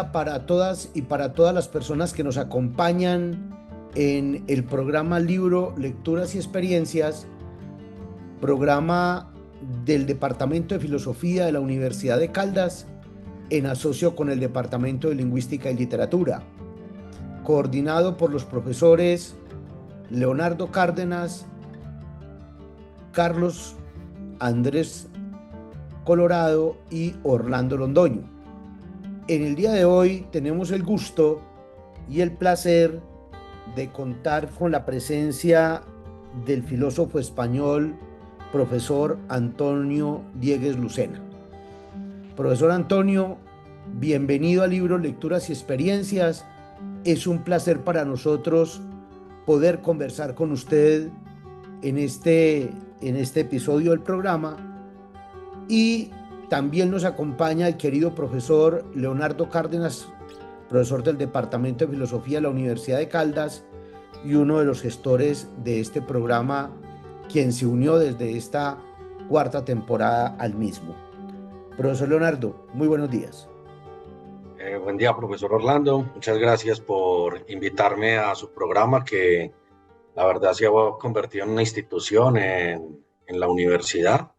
día para todas y para todas las personas que nos acompañan en el programa Libro, Lecturas y Experiencias, programa del Departamento de Filosofía de la Universidad de Caldas, en asocio con el Departamento de Lingüística y Literatura, coordinado por los profesores Leonardo Cárdenas, Carlos Andrés Colorado y Orlando Londoño. En el día de hoy tenemos el gusto y el placer de contar con la presencia del filósofo español, profesor Antonio Diegues Lucena. Profesor Antonio, bienvenido a Libros, Lecturas y Experiencias. Es un placer para nosotros poder conversar con usted en este episodio del programa. Y también nos acompaña el querido profesor Leonardo Cárdenas, profesor del Departamento de Filosofía de la Universidad de Caldas y uno de los gestores de este programa, quien se unió desde esta cuarta temporada al mismo. Profesor Leonardo, muy buenos días. Buen día, profesor Orlando. Muchas gracias por invitarme a su programa, que la verdad se ha convertido en una institución en la universidad,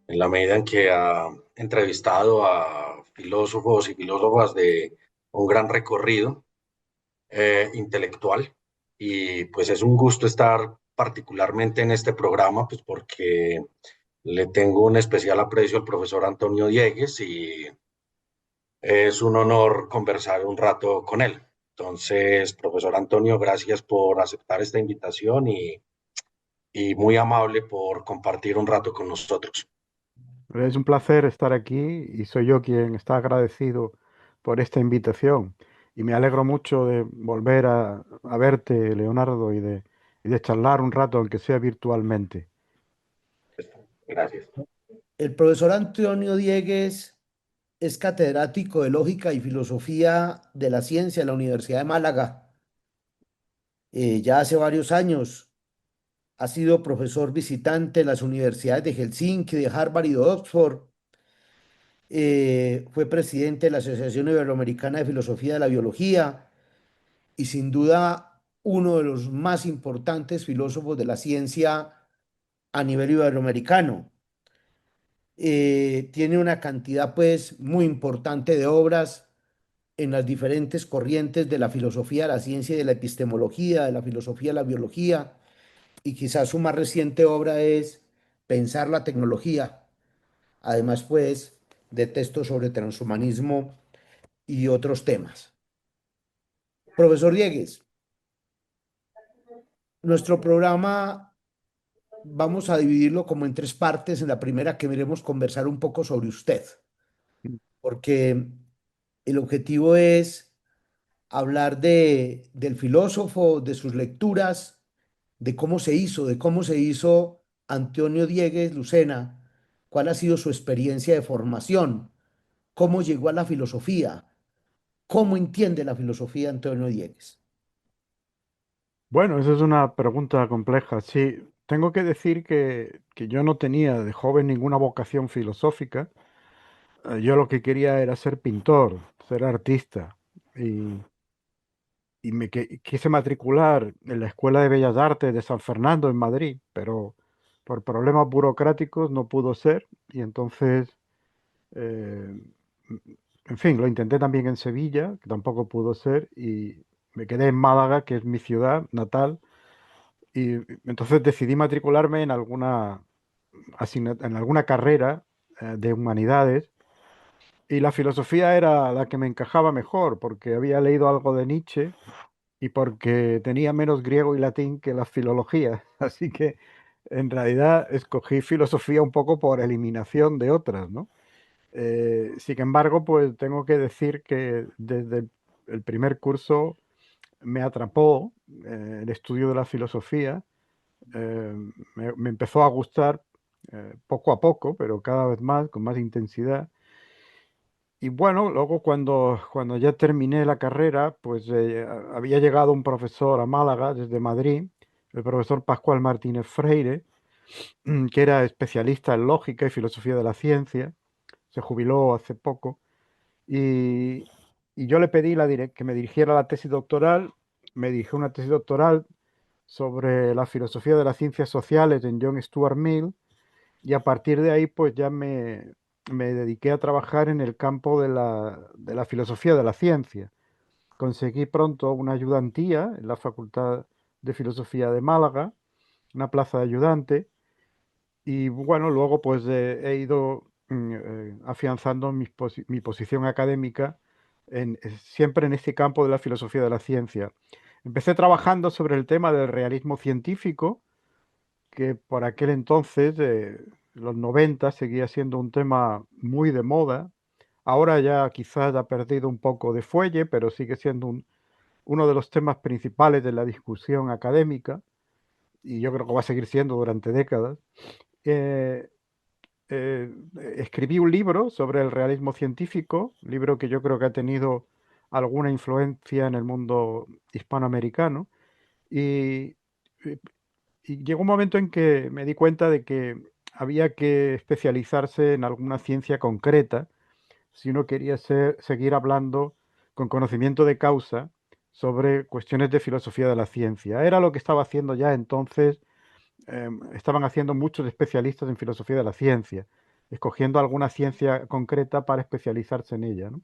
en la medida en que ha entrevistado a filósofos y filósofas de un gran recorrido intelectual. Y pues es un gusto estar particularmente en este programa, pues porque le tengo un especial aprecio al profesor Antonio Diegues y es un honor conversar un rato con él. Entonces, profesor Antonio, gracias por aceptar esta invitación y muy amable por compartir un rato con nosotros. Es un placer estar aquí y soy yo quien está agradecido por esta invitación. Y me alegro mucho de volver a verte, Leonardo, y de charlar un rato, aunque sea virtualmente. Gracias. El profesor Antonio Diegues es catedrático de Lógica y Filosofía de la Ciencia en la Universidad de Málaga. Ya hace varios años ha sido profesor visitante en las universidades de Helsinki, de Harvard y de Oxford. Fue presidente de la Asociación Iberoamericana de Filosofía de la Biología y sin duda uno de los más importantes filósofos de la ciencia a nivel iberoamericano. Tiene una cantidad pues muy importante de obras en las diferentes corrientes de la filosofía de la ciencia y de la epistemología, de la filosofía de la biología, y quizás su más reciente obra es Pensar la tecnología, además pues de textos sobre transhumanismo y otros temas. Profesor Diegues, nuestro programa vamos a dividirlo como en tres partes. En la primera queremos conversar un poco sobre usted, porque el objetivo es hablar del filósofo, de sus lecturas, de cómo se hizo Antonio Diegues Lucena, cuál ha sido su experiencia de formación, cómo llegó a la filosofía, cómo entiende la filosofía Antonio Diegues. Bueno, esa es una pregunta compleja. Sí, tengo que decir que yo no tenía de joven ninguna vocación filosófica. Yo lo que quería era ser pintor, ser artista. Y, quise matricular en la Escuela de Bellas Artes de San Fernando en Madrid, pero por problemas burocráticos no pudo ser. Y entonces, eh, en fin, lo intenté también en Sevilla, que tampoco pudo ser. Y me quedé en Málaga, que es mi ciudad natal. Y entonces decidí matricularme en en alguna carrera de humanidades. Y la filosofía era la que me encajaba mejor, porque había leído algo de Nietzsche y porque tenía menos griego y latín que la filología. Así que en realidad escogí filosofía un poco por eliminación de otras, ¿no? Sin embargo, pues tengo que decir que desde el primer curso me atrapó el estudio de la filosofía. Me empezó a gustar poco a poco, pero cada vez más, con más intensidad. Y bueno, luego cuando ya terminé la carrera, pues había llegado un profesor a Málaga desde Madrid, el profesor Pascual Martínez Freire, que era especialista en lógica y filosofía de la ciencia. Se jubiló hace poco. Y, y yo le pedí que me dirigiera la tesis doctoral, me dirigió una tesis doctoral sobre la filosofía de las ciencias sociales en John Stuart Mill, y a partir de ahí pues ya me dediqué a trabajar en el campo de la filosofía de la ciencia. Conseguí pronto una ayudantía en la Facultad de Filosofía de Málaga, una plaza de ayudante, y bueno, luego pues he ido afianzando mi posición académica siempre en este campo de la filosofía de la ciencia. Empecé trabajando sobre el tema del realismo científico, que por aquel entonces, los 90, seguía siendo un tema muy de moda. Ahora ya quizás ha perdido un poco de fuelle, pero sigue siendo uno de los temas principales de la discusión académica, y yo creo que va a seguir siendo durante décadas. Eh, eh, Escribí un libro sobre el realismo científico, libro que yo creo que ha tenido alguna influencia en el mundo hispanoamericano, y, y llegó un momento en que me di cuenta de que había que especializarse en alguna ciencia concreta si uno quería seguir hablando con conocimiento de causa sobre cuestiones de filosofía de la ciencia. Era lo que estaba haciendo ya entonces, estaban haciendo muchos especialistas en filosofía de la ciencia, escogiendo alguna ciencia concreta para especializarse en ella, ¿no?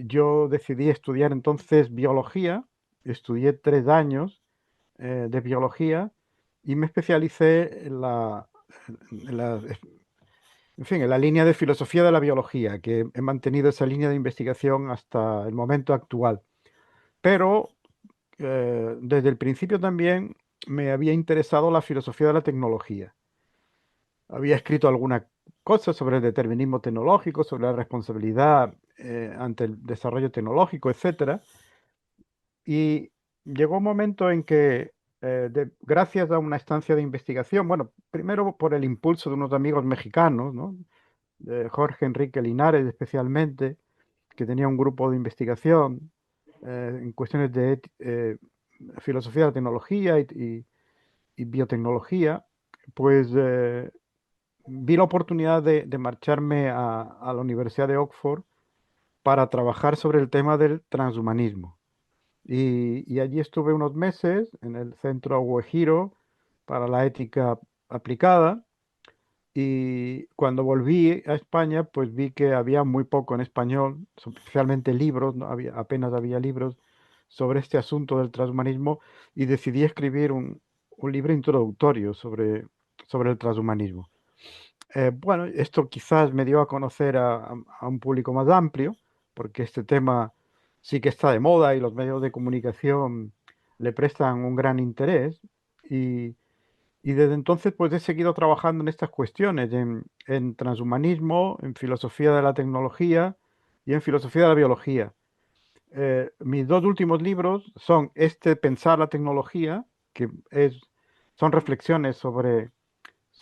Yo decidí estudiar entonces biología, estudié 3 años de biología y me especialicé en la en fin, en la línea de filosofía de la biología, que he mantenido esa línea de investigación hasta el momento actual. Pero desde el principio también me había interesado la filosofía de la tecnología. Había escrito alguna cosa sobre el determinismo tecnológico, sobre la responsabilidad ante el desarrollo tecnológico, etcétera. Y llegó un momento en que, gracias a una estancia de investigación, bueno, primero por el impulso de unos amigos mexicanos, ¿no? Jorge Enrique Linares especialmente, que tenía un grupo de investigación en cuestiones de filosofía de la tecnología y biotecnología, pues vi la oportunidad de marcharme a la Universidad de Oxford para trabajar sobre el tema del transhumanismo. Y allí estuve unos meses en el Centro Uehiro para la ética aplicada, y cuando volví a España, pues vi que había muy poco en español, especialmente libros, no había, apenas había libros sobre este asunto del transhumanismo, y decidí escribir un libro introductorio sobre el transhumanismo. Bueno, esto quizás me dio a conocer a un público más amplio, porque este tema sí que está de moda y los medios de comunicación le prestan un gran interés. Y, y desde entonces pues he seguido trabajando en estas cuestiones, en transhumanismo, en filosofía de la tecnología y en filosofía de la biología. Mis 2 últimos libros son este Pensar la tecnología, que son reflexiones sobre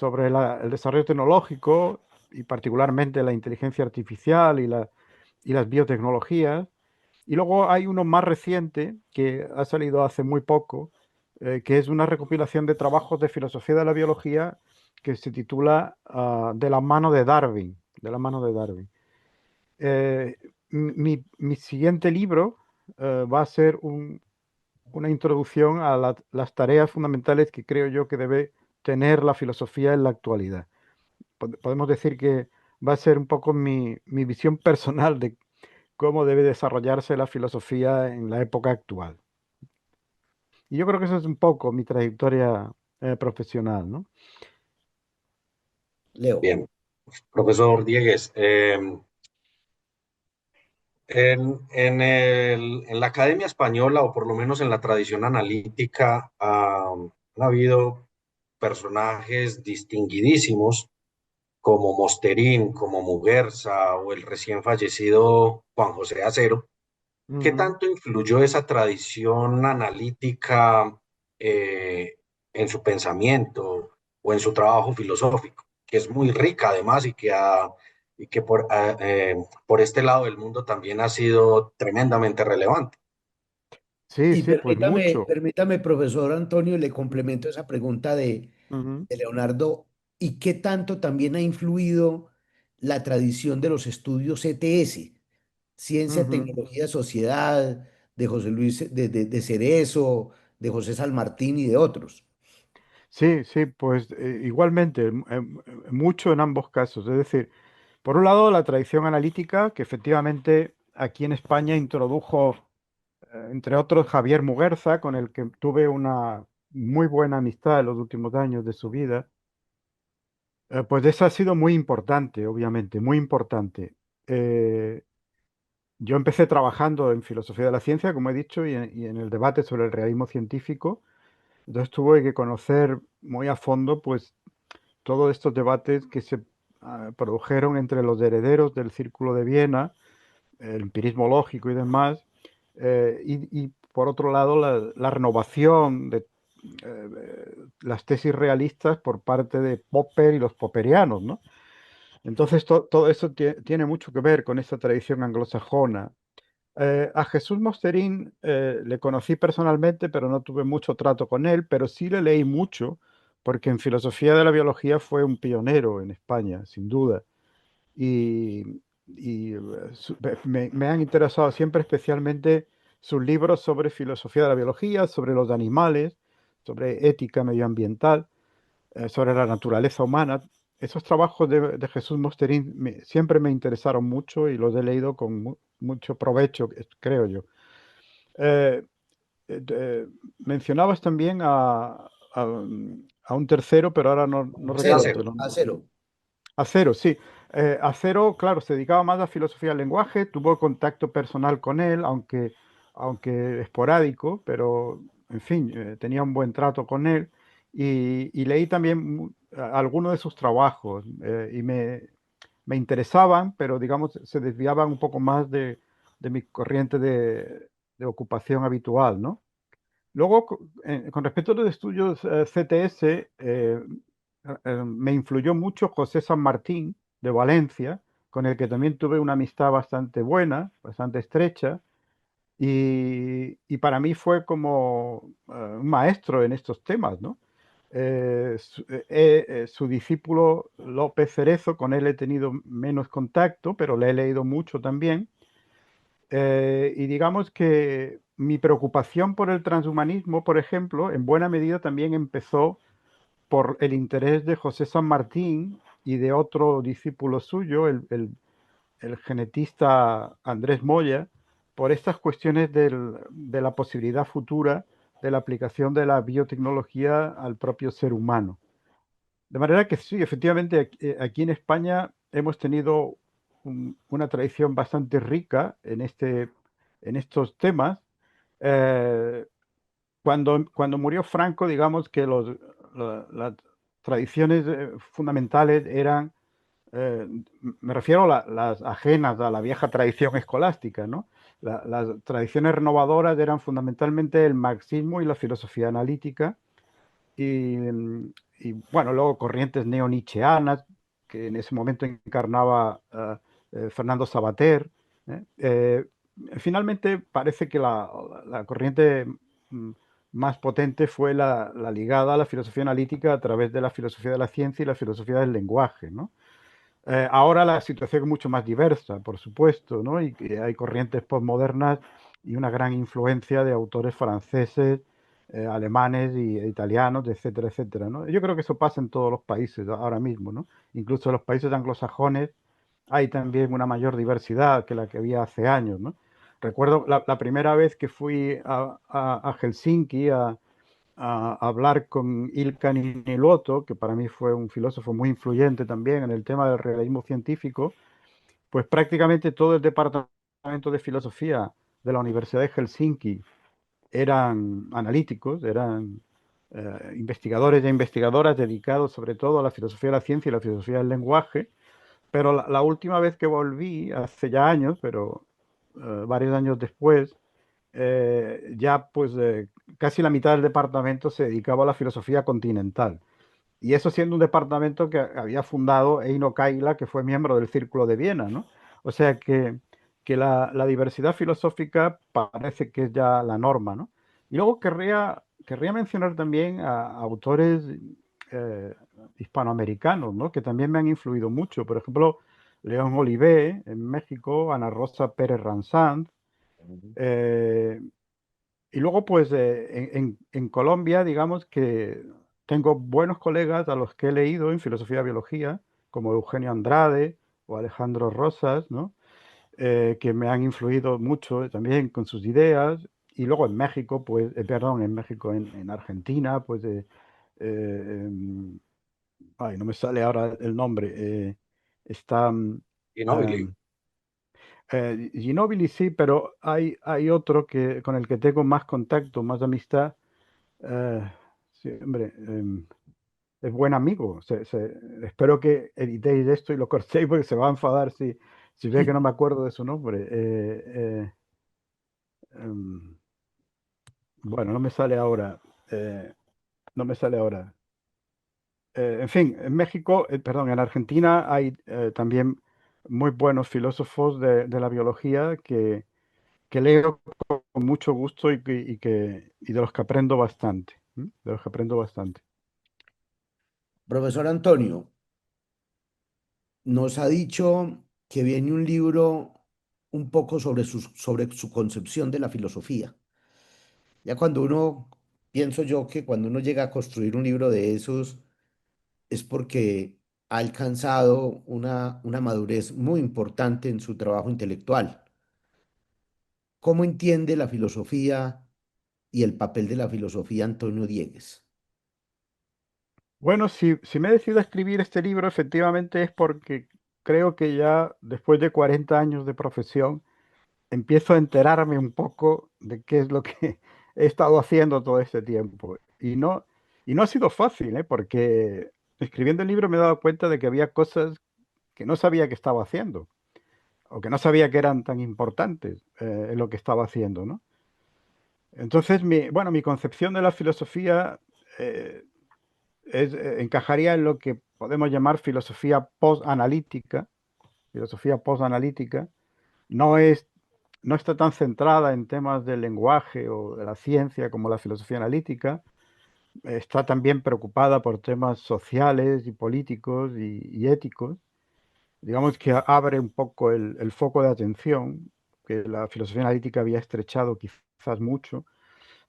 el desarrollo tecnológico y particularmente la inteligencia artificial y las biotecnologías. Y luego hay uno más reciente que ha salido hace muy poco, que es una recopilación de trabajos de filosofía de la biología que se titula De la mano de Darwin. De la mano de Darwin. Eh, mi siguiente libro va a ser una introducción a las tareas fundamentales que creo yo que debe tener la filosofía en la actualidad. Podemos decir que va a ser un poco mi visión personal de cómo debe desarrollarse la filosofía en la época actual. Y yo creo que eso es un poco mi trayectoria profesional, ¿no? Leo. Bien, profesor Diegues, en la Academia Española, o por lo menos en la tradición analítica, han habido personajes distinguidísimos como Mosterín, como Muguerza o el recién fallecido Juan José Acero. ¿Qué Ujú. tanto influyó esa tradición analítica eh, en su pensamiento o en su trabajo filosófico, que es muy rica además y que por este lado del mundo también ha sido tremendamente relevante? Sí, Y sí, pues mucho. permítame, profesor Antonio, le complemento esa pregunta Ujú. de Leonardo. ¿Y qué tanto también ha influido la tradición de los estudios ETS? Ciencia, Ujú. Tecnología, Sociedad, de José Luis de Cerezo, de José San Martín y de otros. Sí, sí, pues igualmente, mucho en ambos casos. Es decir, por un lado, la tradición analítica, que efectivamente aquí en España introdujo, entre otros, Javier Muguerza, con el que tuve una muy buena amistad en los últimos años de su vida. Pues eso ha sido muy importante, obviamente, muy importante. Eh, yo empecé trabajando en filosofía de la ciencia, como he dicho, y en el debate sobre el realismo científico. Entonces tuve que conocer muy a fondo, pues, todos estos debates que se produjeron entre los herederos del Círculo de Viena, el empirismo lógico y demás, y por otro lado la renovación de las tesis realistas por parte de Popper y los popperianos, ¿no? Entonces todo eso tiene mucho que ver con esa tradición anglosajona. A Jesús Mosterín le conocí personalmente, pero no tuve mucho trato con él, pero sí le leí mucho, porque en filosofía de la biología fue un pionero en España, sin duda. Y me han interesado siempre especialmente sus libros sobre filosofía de la biología, sobre los animales, sobre ética medioambiental, sobre la naturaleza humana. Esos trabajos de Jesús Mosterín siempre me interesaron mucho y los he leído con mucho provecho, creo yo. Eh, Mencionabas también a un tercero, pero ahora no Acero, recuerdo Acero. tu nombre. acero. Acero, sí. Acero, claro, se dedicaba más a filosofía del lenguaje, tuvo contacto personal con él, aunque esporádico, pero en fin, tenía un buen trato con él. Y leí también algunos de sus trabajos y me interesaban, pero digamos, se desviaban un poco más de mi corriente de ocupación habitual, ¿no? Luego, con respecto a los estudios CTS, me influyó mucho José San Martín de Valencia, con el que también tuve una amistad bastante buena, bastante estrecha, y para mí fue como un maestro en estos temas, ¿no? Su discípulo López Cerezo, con él he tenido menos contacto, pero le he leído mucho también. Y digamos que mi preocupación por el transhumanismo, por ejemplo, en buena medida también empezó por el interés de José San Martín y de otro discípulo suyo, el genetista Andrés Moya, por estas cuestiones de la posibilidad futura de la aplicación de la biotecnología al propio ser humano. De manera que sí, efectivamente, aquí en España hemos tenido una tradición bastante rica en estos temas. Eh, cuando murió Franco, digamos que las tradiciones fundamentales eran, eh, me refiero a las ajenas a la vieja tradición escolástica, ¿no? Las tradiciones renovadoras eran fundamentalmente el marxismo y la filosofía analítica, y, bueno, luego corrientes neo-nietzscheanas, que en ese momento encarnaba Fernando Sabater. ¿Eh? Finalmente parece que la corriente mm, más potente fue la ligada a la filosofía analítica a través de la filosofía de la ciencia y la filosofía del lenguaje, ¿no? Ahora la situación es mucho más diversa, por supuesto, ¿no? Y que hay corrientes postmodernas y una gran influencia de autores franceses, alemanes e italianos, etcétera, etcétera, ¿no? Yo creo que eso pasa en todos los países ahora mismo, ¿no? Incluso en los países anglosajones hay también una mayor diversidad que la que había hace años, ¿no? Recuerdo la primera vez que fui a Helsinki a hablar con Ilkka Niiniluoto, que para mí fue un filósofo muy influyente también en el tema del realismo científico. Pues prácticamente todo el departamento de filosofía de la Universidad de Helsinki eran analíticos, eran investigadores e investigadoras dedicados sobre todo a la filosofía de la ciencia y la filosofía del lenguaje. Pero la última vez que volví, hace ya años, pero varios años después, ya pues casi la mitad del departamento se dedicaba a la filosofía continental. Y eso siendo un departamento que había fundado Eino Kaila, que fue miembro del Círculo de Viena, ¿no? O sea que la diversidad filosófica parece que es ya la norma, ¿no? Y luego querría mencionar también a autores eh, hispanoamericanos, ¿no? Que también me han influido mucho. Por ejemplo, León Olivé en México, Ana Rosa Pérez Ransanz. eh, y luego, pues, en Colombia, digamos que tengo buenos colegas a los que he leído en filosofía y biología, como Eugenio Andrade o Alejandro Rosas, ¿no? Que me han influido mucho también con sus ideas. Y luego en México, pues, perdón, en México, en Argentina, pues, ay, no me sale ahora el nombre. Está Ginóbili. em, Ginóbili, sí, pero hay otro con el que tengo más contacto, más amistad. eh, sí, hombre, es buen amigo. Espero que editéis esto y lo cortéis porque se va a enfadar si ve que no me acuerdo de su nombre. Em, bueno, no me sale ahora. No me sale ahora. En fin, en México, perdón, en Argentina hay también muy buenos filósofos de la biología que leo con mucho gusto y de los que aprendo bastante. De los que aprendo bastante. Profesor Antonio, nos ha dicho que viene un libro un poco sobre su concepción de la filosofía. Ya cuando uno, pienso yo que cuando uno llega a construir un libro de esos es porque ha alcanzado una madurez muy importante en su trabajo intelectual. ¿Cómo entiende la filosofía y el papel de la filosofía Antonio Diegues? Bueno, si me he decidido a escribir este libro, efectivamente es porque creo que ya después de 40 años de profesión, empiezo a enterarme un poco de qué es lo que he estado haciendo todo este tiempo. Y no ha sido fácil, ¿eh? Porque escribiendo el libro me he dado cuenta de que había cosas que no sabía que estaba haciendo, o que no sabía que eran tan importantes en lo que estaba haciendo, ¿no? Entonces, bueno, mi concepción de la filosofía eh, encajaría en lo que podemos llamar filosofía post-analítica. Filosofía post-analítica no es, no está tan centrada en temas del lenguaje o de la ciencia como la filosofía analítica. Está también preocupada por temas sociales y políticos y éticos. Digamos que abre un poco el foco de atención que la filosofía analítica había estrechado quizás mucho,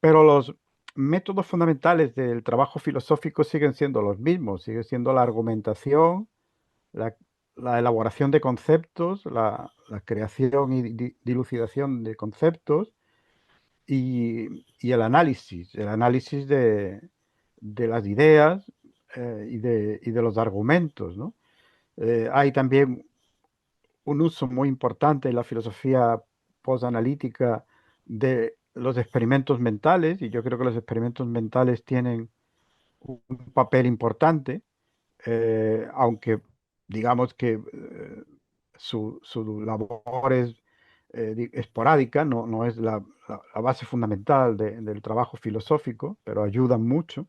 pero los métodos fundamentales del trabajo filosófico siguen siendo los mismos, sigue siendo la argumentación, la, la elaboración de conceptos, la creación y dilucidación de conceptos y el análisis de las ideas y de los argumentos, ¿no? Hay también un uso muy importante en la filosofía posanalítica de los experimentos mentales, y yo creo que los experimentos mentales tienen un papel importante, aunque digamos que su labor es esporádica, no es la base fundamental del trabajo filosófico, pero ayudan mucho.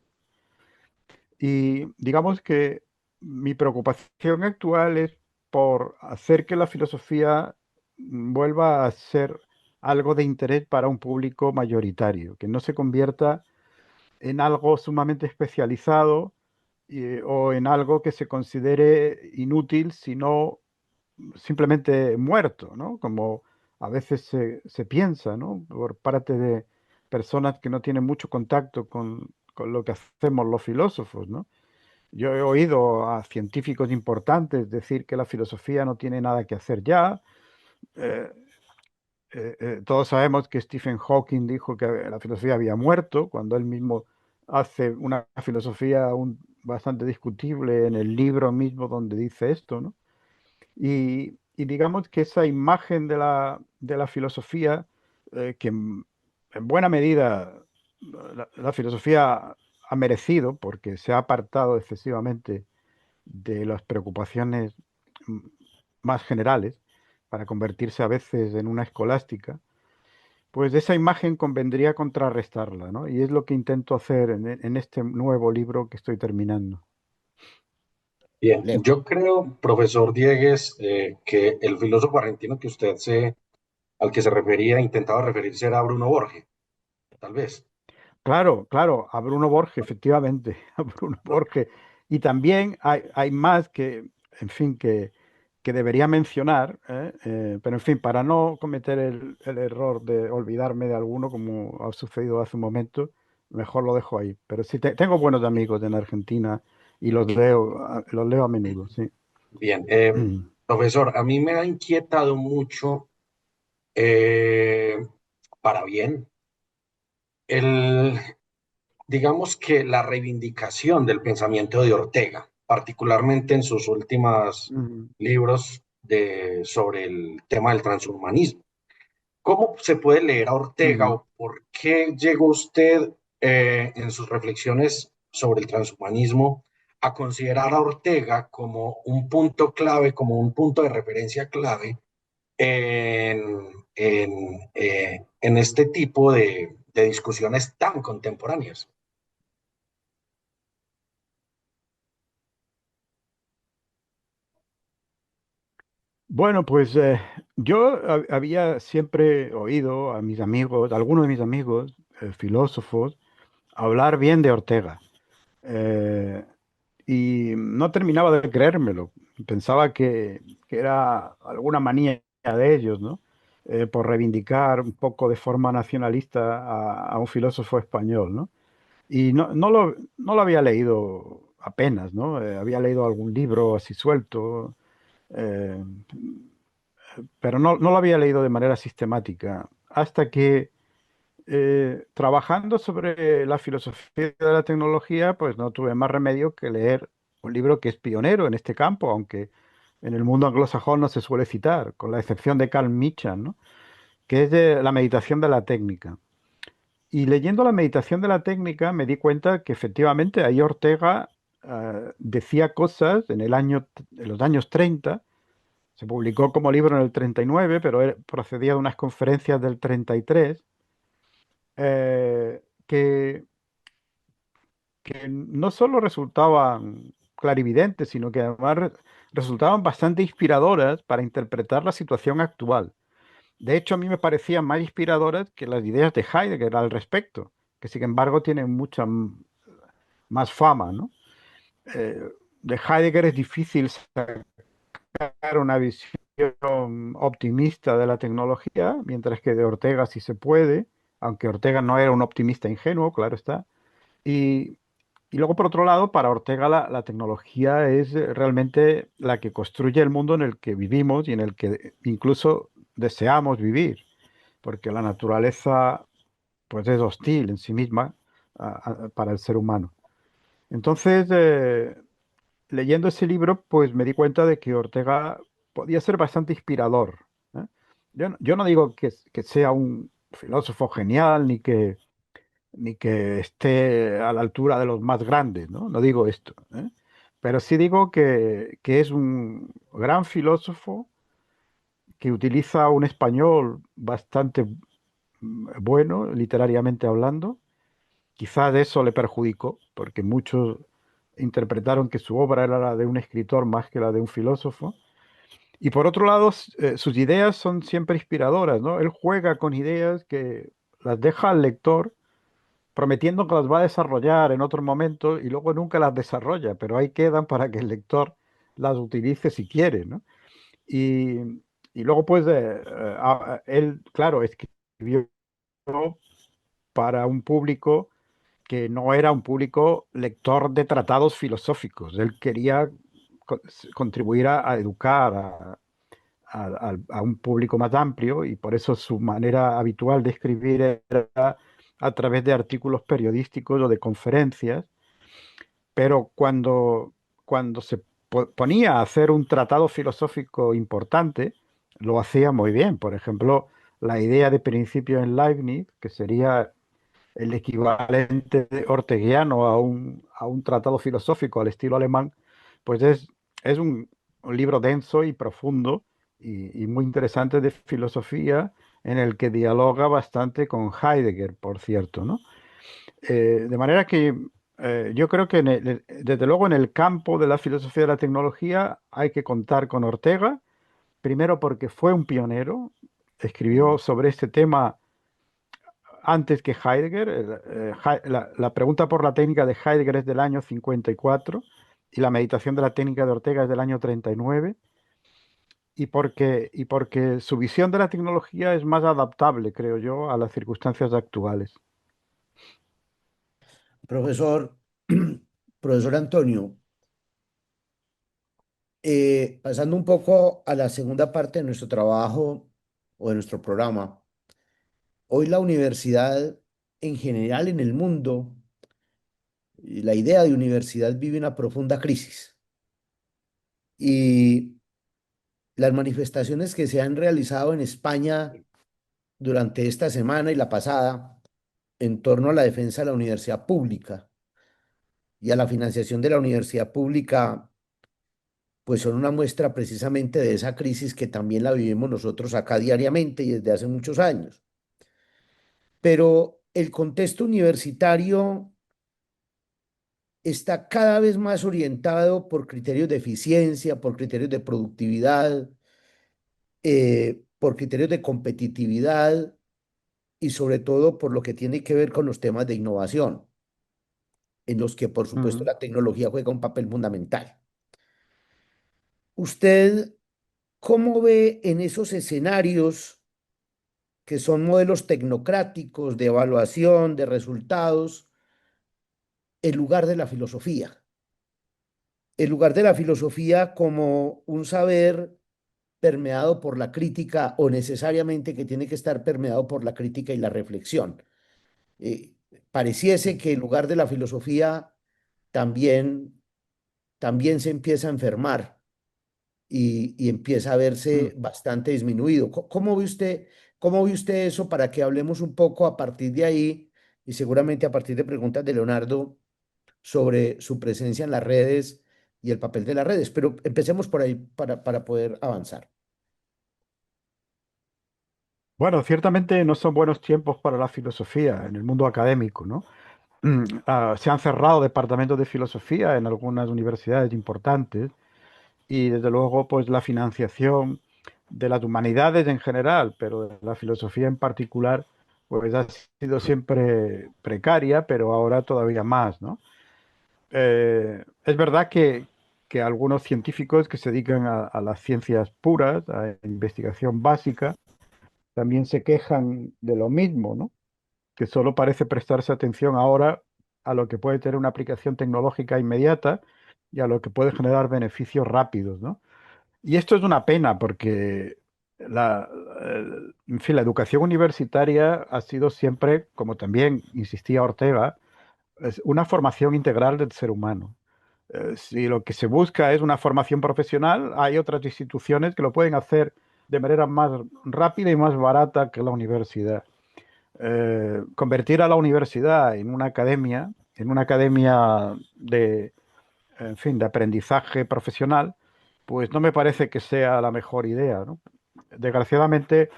Y digamos que mi preocupación actual es por hacer que la filosofía vuelva a ser algo de interés para un público mayoritario, que no se convierta en algo sumamente especializado o en algo que se considere inútil, sino simplemente muerto, ¿no? Como a veces se piensa, ¿no? Por parte de personas que no tienen mucho contacto con lo que hacemos los filósofos, ¿no? Yo he oído a científicos importantes decir que la filosofía no tiene nada que hacer ya. Eh, todos sabemos que Stephen Hawking dijo que la filosofía había muerto, cuando él mismo hace una filosofía bastante discutible en el libro mismo donde dice esto, ¿no? Y digamos que esa imagen de la filosofía, que en buena medida la filosofía ha merecido, porque se ha apartado excesivamente de las preocupaciones mm, más generales, para convertirse a veces en una escolástica, pues esa imagen convendría contrarrestarla, ¿no? Y es lo que intento hacer en este nuevo libro que estoy terminando. Bien, Leo. yo creo, profesor Diegues, que el filósofo argentino que al que se refería, intentaba referirse era a Bruno Borges, tal vez. Claro, claro, a Bruno Borges, efectivamente, a Bruno Borges. Y también hay más que, en fin, que debería mencionar, pero en fin, para no cometer el error de olvidarme de alguno, como ha sucedido hace un momento, mejor lo dejo ahí. Pero sí, tengo buenos amigos en Argentina y los leo a menudo, sí. Bien, profesor, a mí me ha inquietado mucho, eh, para bien, el, digamos que la reivindicación del pensamiento de Ortega, particularmente en sus últimos Ujú, libros sobre el tema del transhumanismo. ¿Cómo se puede leer a Ortega ujú. o por qué llegó usted, en sus reflexiones sobre el transhumanismo, a considerar a Ortega como un punto clave, como un punto de referencia clave en este tipo de discusiones tan contemporáneas? Bueno, pues yo había siempre oído a mis amigos, a algunos de mis amigos, filósofos, hablar bien de Ortega. Eh, y no terminaba de creérmelo. Pensaba que era alguna manía de ellos, ¿no? Por reivindicar un poco de forma nacionalista a un filósofo español, ¿no? Y no lo había leído apenas, ¿no? Había leído algún libro así suelto, eh, pero no lo había leído de manera sistemática, hasta que trabajando sobre la filosofía de la tecnología, pues no tuve más remedio que leer un libro que es pionero en este campo, aunque en el mundo anglosajón no se suele citar, con la excepción de Carl Michan, ¿no? Que es de la meditación de la técnica. Y leyendo la meditación de la técnica me di cuenta que efectivamente ahí Ortega decía cosas en los años 30. Se publicó como libro en el 39, pero él procedía de unas conferencias del 33, que no solo resultaban clarividentes, sino que además resultaban bastante inspiradoras para interpretar la situación actual. De hecho, a mí me parecían más inspiradoras que las ideas de Heidegger al respecto, que sin embargo tienen mucha más fama, ¿no? De Heidegger es difícil sacar una visión optimista de la tecnología, mientras que de Ortega sí se puede, aunque Ortega no era un optimista ingenuo, claro está. Y, y luego, por otro lado, para Ortega la tecnología es realmente la que construye el mundo en el que vivimos y en el que incluso deseamos vivir, porque la naturaleza pues es hostil en sí misma para el ser humano. Entonces, leyendo ese libro, pues me di cuenta de que Ortega podía ser bastante inspirador. ¿Eh? Yo no digo que sea un filósofo genial ni que esté a la altura de los más grandes, ¿no? No digo esto, ¿eh? Pero sí digo que es un gran filósofo que utiliza un español bastante bueno, literariamente hablando. Quizá de eso le perjudicó, porque muchos interpretaron que su obra era la de un escritor más que la de un filósofo. Y por otro lado, sus ideas son siempre inspiradoras, ¿no? Él juega con ideas que las deja al lector prometiendo que las va a desarrollar en otro momento y luego nunca las desarrolla, pero ahí quedan para que el lector las utilice si quiere, ¿no? Y, y luego, pues, él, claro, escribió para un público que no era un público lector de tratados filosóficos. Él quería co- contribuir a educar a un público más amplio y por eso su manera habitual de escribir era a través de artículos periodísticos o de conferencias, pero cuando se ponía a hacer un tratado filosófico importante, lo hacía muy bien. Por ejemplo, la idea de principio en Leibniz, que sería el equivalente orteguiano a un tratado filosófico al estilo alemán, pues es un libro denso y profundo y muy interesante de filosofía en el que dialoga bastante con Heidegger, por cierto, ¿no? De manera que yo creo que desde luego en el campo de la filosofía de la tecnología hay que contar con Ortega, primero porque fue un pionero, escribió sobre este tema antes que Heidegger. La pregunta por la técnica de Heidegger es del año 54 y la meditación de la técnica de Ortega es del año 39. y porque su visión de la tecnología es más adaptable, creo yo, a las circunstancias actuales. Profesor, profesor Antonio, pasando un poco a la segunda parte de nuestro trabajo o de nuestro programa, hoy la universidad en general en el mundo, y la idea de universidad vive una profunda crisis y las manifestaciones que se han realizado en España durante esta semana y la pasada en torno a la defensa de la universidad pública y a la financiación de la universidad pública, pues son una muestra precisamente de esa crisis que también la vivimos nosotros acá diariamente y desde hace muchos años. Pero el contexto universitario está cada vez más orientado por criterios de eficiencia, por criterios de productividad, por criterios de competitividad y sobre todo por lo que tiene que ver con los temas de innovación, en los que por supuesto Ujú. la tecnología juega un papel fundamental. ¿Usted cómo ve en esos escenarios que son modelos tecnocráticos de evaluación de resultados el lugar de la filosofía? El lugar de la filosofía como un saber permeado por la crítica o necesariamente que tiene que estar permeado por la crítica y la reflexión. Eh, Pareciese que el lugar de la filosofía también, también se empieza a enfermar y empieza a Mm. verse bastante disminuido. Cómo ve usted eso para que hablemos un poco a partir de ahí y seguramente a partir de preguntas de Leonardo sobre su presencia en las redes y el papel de las redes? Pero empecemos por ahí para poder avanzar. Bueno, ciertamente no son buenos tiempos para la filosofía en el mundo académico, ¿no? Se han cerrado departamentos de filosofía en algunas universidades importantes y desde luego pues la financiación de las humanidades en general, pero de la filosofía en particular, pues ha sido siempre precaria, pero ahora todavía más, ¿no? Es verdad que algunos científicos que se dedican a las ciencias puras, a investigación básica, también se quejan de lo mismo, ¿no? Que solo parece prestarse atención ahora a lo que puede tener una aplicación tecnológica inmediata y a lo que puede generar beneficios rápidos, ¿no? Y esto es una pena porque en fin, la educación universitaria ha sido siempre, como también insistía Ortega, es una formación integral del ser humano. Si lo que se busca es una formación profesional, hay otras instituciones que lo pueden hacer de manera más rápida y más barata que la universidad. Convertir a la universidad en una academia de, en fin, de aprendizaje profesional, pues no me parece que sea la mejor idea, ¿no? Desgraciadamente,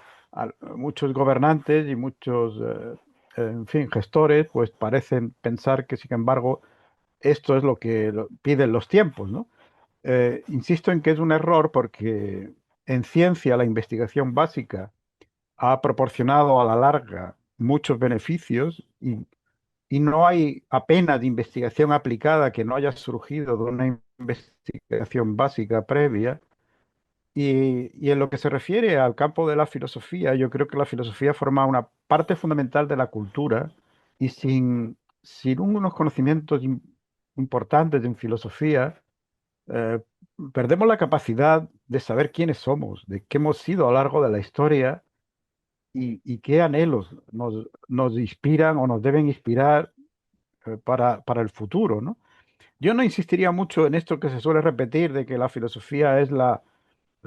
muchos gobernantes y muchos, en fin, gestores, pues parecen pensar que, sin embargo, esto es lo que piden los tiempos, ¿no? Insisto en que es un error porque en ciencia la investigación básica ha proporcionado a la larga muchos beneficios y no hay apenas investigación aplicada que no haya surgido de una investigación básica previa. Y en lo que se refiere al campo de la filosofía, yo creo que la filosofía forma una parte fundamental de la cultura y sin unos conocimientos importantes en filosofía, eh, perdemos la capacidad de saber quiénes somos, de qué hemos sido a lo largo de la historia y qué anhelos nos inspiran o nos deben inspirar para el futuro, ¿no? Yo no insistiría mucho en esto que se suele repetir de que la filosofía es la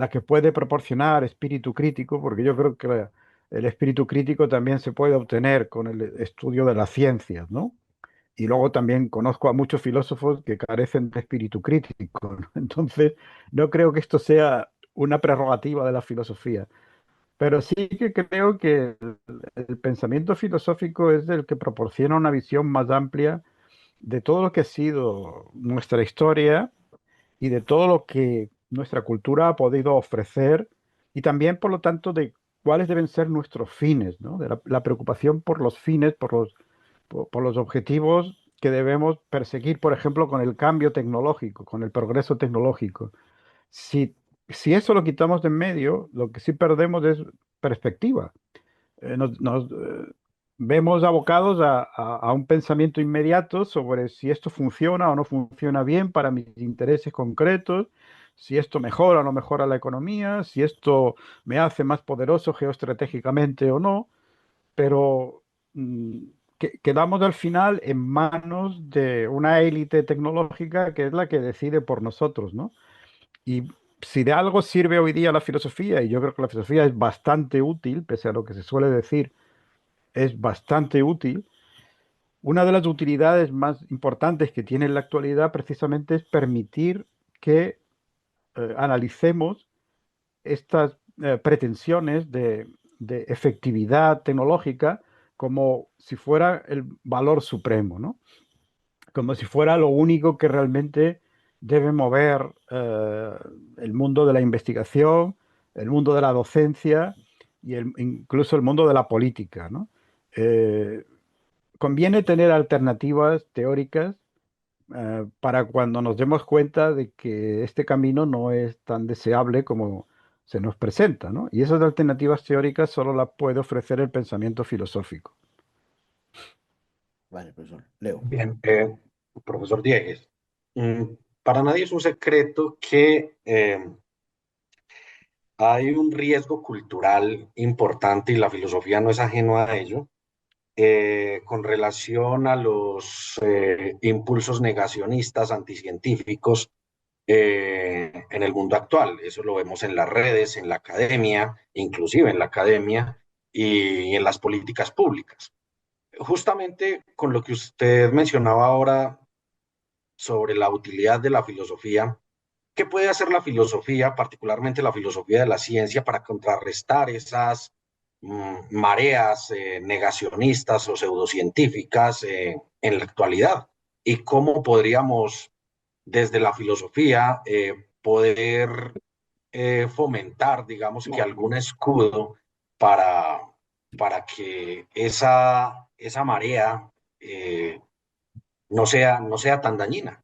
que puede proporcionar espíritu crítico, porque yo creo que el espíritu crítico también se puede obtener con el estudio de las ciencias, ¿no? Y luego también conozco a muchos filósofos que carecen de espíritu crítico, ¿no? Entonces, no creo que esto sea una prerrogativa de la filosofía. Pero sí que creo que el pensamiento filosófico es el que proporciona una visión más amplia de todo lo que ha sido nuestra historia y de todo lo que nuestra cultura ha podido ofrecer y también, por lo tanto, de cuáles deben ser nuestros fines, ¿no? De la preocupación por los fines, por los objetivos que debemos perseguir, por ejemplo, con el cambio tecnológico, con el progreso tecnológico. Si si eso lo quitamos de en medio, lo que sí perdemos es perspectiva. Vemos abocados a un pensamiento inmediato sobre si esto funciona o no funciona bien para mis intereses concretos, si esto mejora o no mejora la economía, si esto me hace más poderoso geoestratégicamente o no, pero mm, quedamos al final en manos de una élite tecnológica que es la que decide por nosotros, ¿no? Y si de algo sirve hoy día la filosofía, y yo creo que la filosofía es bastante útil, pese a lo que se suele decir, es bastante útil. Una de las utilidades más importantes que tiene en la actualidad precisamente es permitir que analicemos estas pretensiones de efectividad tecnológica como si fuera el valor supremo, ¿no? Como si fuera lo único que realmente debe mover el mundo de la investigación, el mundo de la docencia y incluso el mundo de la política, ¿no? Eh, Conviene tener alternativas teóricas para cuando nos demos cuenta de que este camino no es tan deseable como se nos presenta, ¿no? Y esas alternativas teóricas solo las puede ofrecer el pensamiento filosófico. Vale, profesor. Leo. Bien, profesor Diegues, mm, para nadie es un secreto que hay un riesgo cultural importante y la filosofía no es ajeno a ello, con relación a los impulsos negacionistas, anticientíficos en el mundo actual. Eso lo vemos en las redes, en la academia, inclusive en la academia y en las políticas públicas. Justamente con lo que usted mencionaba ahora sobre la utilidad de la filosofía, ¿qué puede hacer la filosofía, particularmente la filosofía de la ciencia, para contrarrestar esas mareas negacionistas o pseudocientíficas en la actualidad? ¿Y cómo podríamos, desde la filosofía, poder fomentar, digamos que algún escudo para, para que esa marea no sea tan dañina?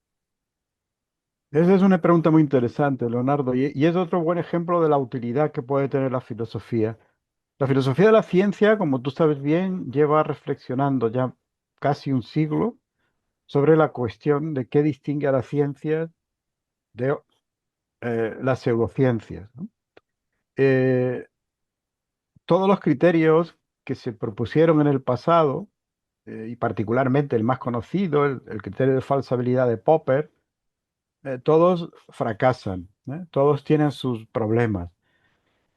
Esa es una pregunta muy interesante, Leonardo, y es otro buen ejemplo de la utilidad que puede tener la filosofía. La filosofía de la ciencia, como tú sabes bien, lleva reflexionando ya casi un siglo sobre la cuestión de qué distingue a la ciencia de las pseudociencias, ¿no? Eh, todos los criterios que se propusieron en el pasado, y particularmente el más conocido, el criterio de falsabilidad de Popper, todos fracasan, ¿eh? Todos tienen sus problemas.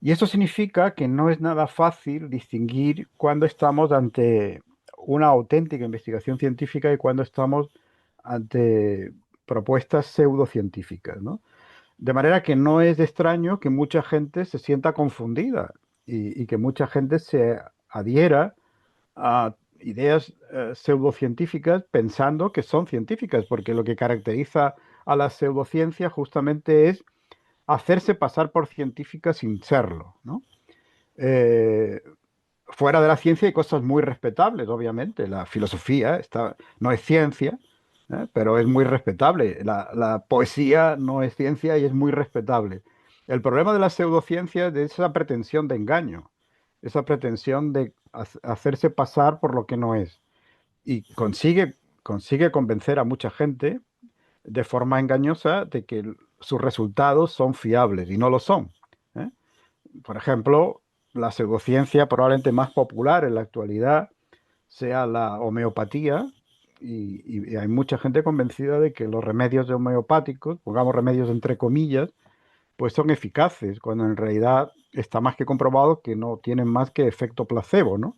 Y eso significa que no es nada fácil distinguir cuando estamos ante una auténtica investigación científica y cuando estamos ante propuestas pseudocientíficas, ¿no? De manera que no es de extraño que mucha gente se sienta confundida y que mucha gente se adhiera a ideas pseudocientíficas pensando que son científicas, porque lo que caracteriza a la pseudociencia justamente es hacerse pasar por científica sin serlo, ¿no? Eh, Fuera de la ciencia hay cosas muy respetables, obviamente. La filosofía no es ciencia, pero es muy respetable. La poesía no es ciencia y es muy respetable. El problema de la pseudociencia es de esa pretensión de engaño, esa pretensión de hacerse pasar por lo que no es. Y consigue convencer a mucha gente de forma engañosa de que sus resultados son fiables y no lo son, ¿eh? Por ejemplo, la pseudociencia probablemente más popular en la actualidad sea la homeopatía y hay mucha gente convencida de que los remedios homeopáticos, pongamos remedios entre comillas, pues son eficaces, cuando en realidad está más que comprobado que no tienen más que efecto placebo, ¿no?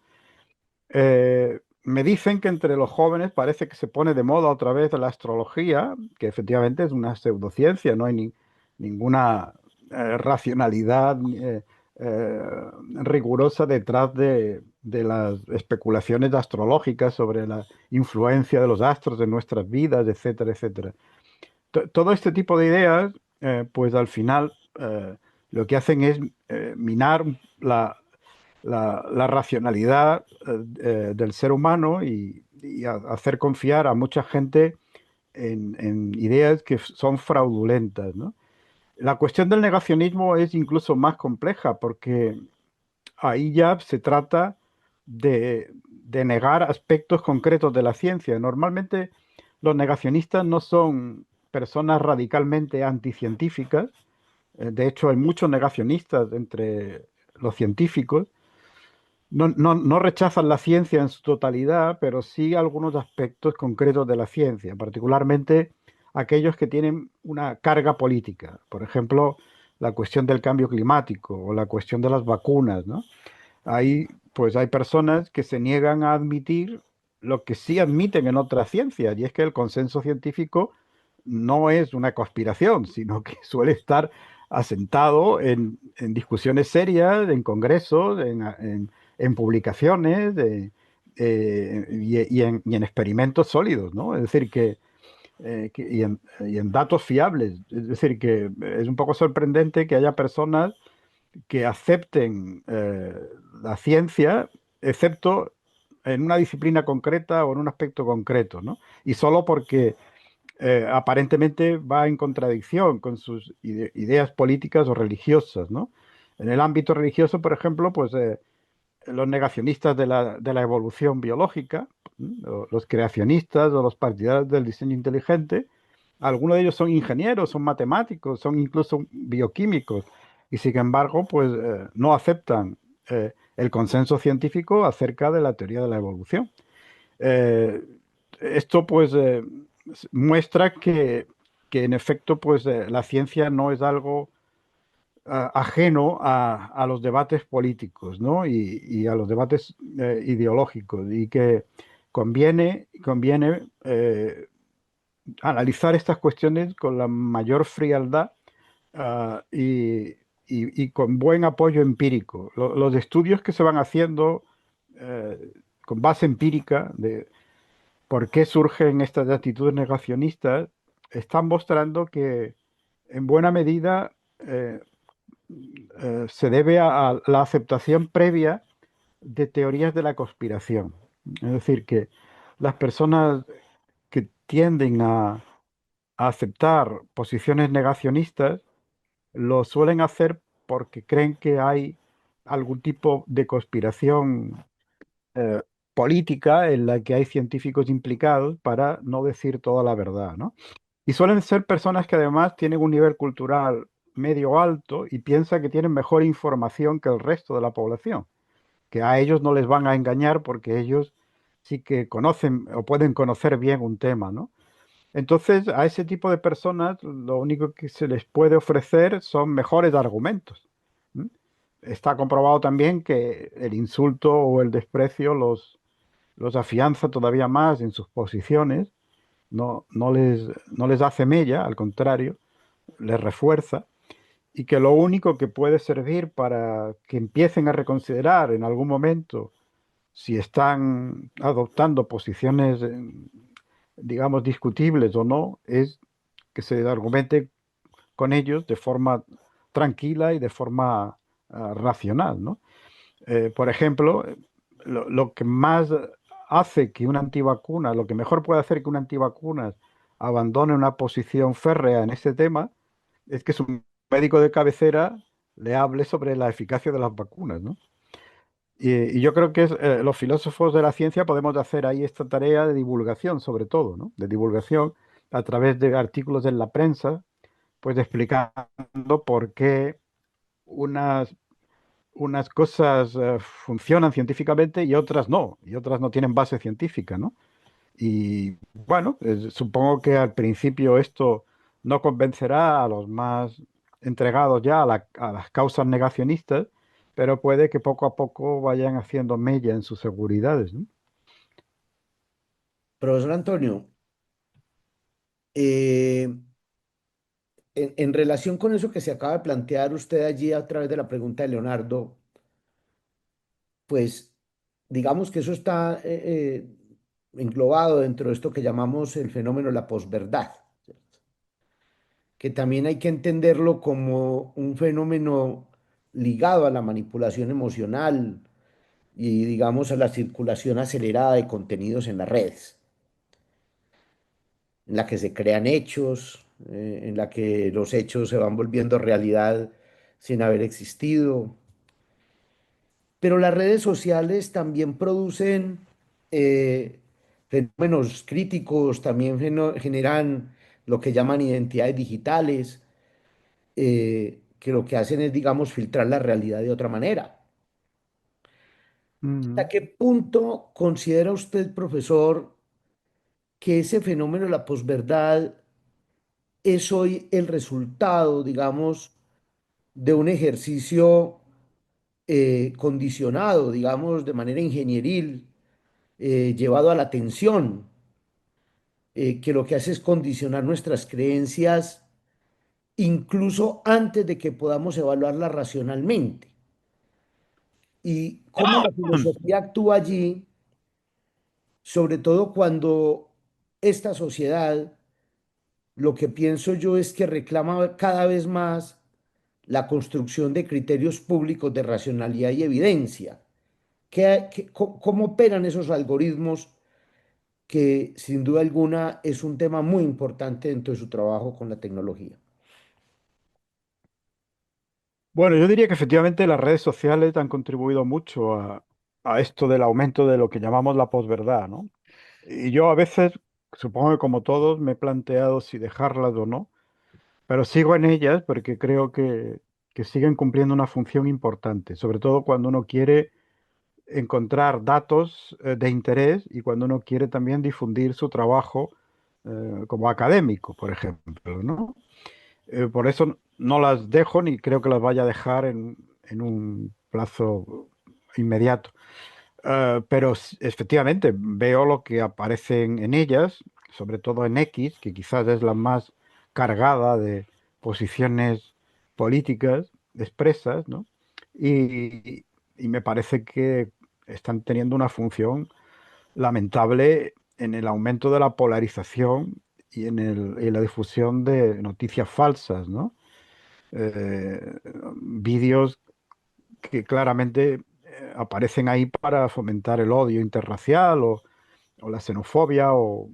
Me dicen que entre los jóvenes parece que se pone de moda otra vez la astrología, que efectivamente es una pseudociencia, no hay ninguna racionalidad eh, rigurosa detrás de las especulaciones astrológicas sobre la influencia de los astros en nuestras vidas, etcétera, etcétera. Todo este tipo de ideas, pues al final lo que hacen es minar la racionalidad del ser humano y hacer confiar a mucha gente en ideas que son fraudulentas, ¿no? La cuestión del negacionismo es incluso más compleja porque ahí ya se trata de negar aspectos concretos de la ciencia. Normalmente los negacionistas no son personas radicalmente anticientíficas. De hecho, hay muchos negacionistas entre los científicos. No rechazan la ciencia en su totalidad, pero sí algunos aspectos concretos de la ciencia, particularmente aquellos que tienen una carga política. Por ejemplo, la cuestión del cambio climático o la cuestión de las vacunas, ¿no? Ahí, pues hay personas que se niegan a admitir lo que sí admiten en otras ciencias, y es que el consenso científico no es una conspiración, sino que suele estar asentado en discusiones serias, en congresos, en publicaciones y en experimentos sólidos, ¿no? Es decir, y en datos fiables. Es decir, que es un poco sorprendente que haya personas que acepten la ciencia, excepto en una disciplina concreta o en un aspecto concreto, ¿no? Y solo porque aparentemente va en contradicción con sus ideas políticas o religiosas, ¿no? En el ámbito religioso, por ejemplo, pues los negacionistas de la evolución biológica, los creacionistas o los partidarios del diseño inteligente, algunos de ellos son ingenieros, son matemáticos, son incluso bioquímicos, y sin embargo, pues no aceptan el consenso científico acerca de la teoría de la evolución. Eh, Esto pues muestra que en efecto pues la ciencia no es algo ajeno a los debates políticos, ¿no? Y a los debates ideológicos, y que conviene analizar estas cuestiones con la mayor frialdad y con buen apoyo empírico. Los estudios que se van haciendo con base empírica de por qué surgen estas actitudes negacionistas están mostrando que en buena medida se debe a la aceptación previa de teorías de la conspiración. Es decir, que las personas que tienden a aceptar posiciones negacionistas lo suelen hacer porque creen que hay algún tipo de conspiración eh, política en la que hay científicos implicados para no decir toda la verdad, ¿no? Y suelen ser personas que además tienen un nivel cultural medio alto y piensan que tienen mejor información que el resto de la población, que a ellos no les van a engañar porque ellos sí que conocen o pueden conocer bien un tema, ¿no? Entonces, a ese tipo de personas lo único que se les puede ofrecer son mejores argumentos. ¿M? Está comprobado también que el insulto o el desprecio los afianza todavía más en sus posiciones, no les hace mella, al contrario, les refuerza, y que lo único que puede servir para que empiecen a reconsiderar en algún momento si están adoptando posiciones, digamos, discutibles o no, es que se argumente con ellos de forma tranquila y de forma racional, ¿no? Por ejemplo, lo que más hace que una antivacuna, lo que mejor puede hacer que una antivacuna abandone una posición férrea en este tema, es que su médico de cabecera le hable sobre la eficacia de las vacunas, ¿no? Y yo creo que los filósofos de la ciencia podemos hacer ahí esta tarea de divulgación, sobre todo, ¿no? De divulgación a través de artículos en la prensa, pues explicando por qué unas unas cosas funcionan científicamente y otras no tienen base científica, ¿no? Y bueno, supongo que al principio esto no convencerá a los más entregados ya a las causas negacionistas, pero puede que poco a poco vayan haciendo mella en sus seguridades, ¿no? Profesor Antonio, eh, en relación con eso que se acaba de plantear usted allí a través de la pregunta de Leonardo, pues digamos que eso está englobado dentro de esto que llamamos el fenómeno de la posverdad, ¿cierto? Que también hay que entenderlo como un fenómeno ligado a la manipulación emocional y digamos a la circulación acelerada de contenidos en las redes, en la que se crean hechos, en la que los hechos se van volviendo realidad sin haber existido. Pero las redes sociales también producen eh, fenómenos críticos, también generan lo que llaman identidades digitales, que lo que hacen es, digamos, filtrar la realidad de otra manera. ¿Hasta Mm. qué punto considera usted, profesor, que ese fenómeno de la posverdad es hoy el resultado, digamos, de un ejercicio condicionado, digamos, de manera ingenieril, llevado a la tensión, que lo que hace es condicionar nuestras creencias incluso antes de que podamos evaluarlas racionalmente? Y cómo la filosofía actúa allí, sobre todo cuando esta sociedad, lo que pienso yo es que reclama cada vez más la construcción de criterios públicos de racionalidad y evidencia. ¿Cómo operan esos algoritmos que sin duda alguna es un tema muy importante dentro de su trabajo con la tecnología? Bueno, yo diría que efectivamente las redes sociales han contribuido mucho a esto del aumento de lo que llamamos la posverdad, ¿no? Y yo a veces, supongo que como todos, me he planteado si dejarlas o no, pero sigo en ellas porque creo que siguen cumpliendo una función importante, sobre todo cuando uno quiere encontrar datos de interés y cuando uno quiere también difundir su trabajo como académico, por ejemplo, ¿no? Por eso no las dejo ni creo que las vaya a dejar en un plazo inmediato. Pero efectivamente veo lo que aparece en ellas, sobre todo en X, que quizás es la más cargada de posiciones políticas expresas, ¿no? Y, y me parece que están teniendo una función lamentable en el aumento de la polarización y en la difusión de noticias falsas, ¿no? Eh, Vídeos que claramente aparecen ahí para fomentar el odio interracial o la xenofobia o,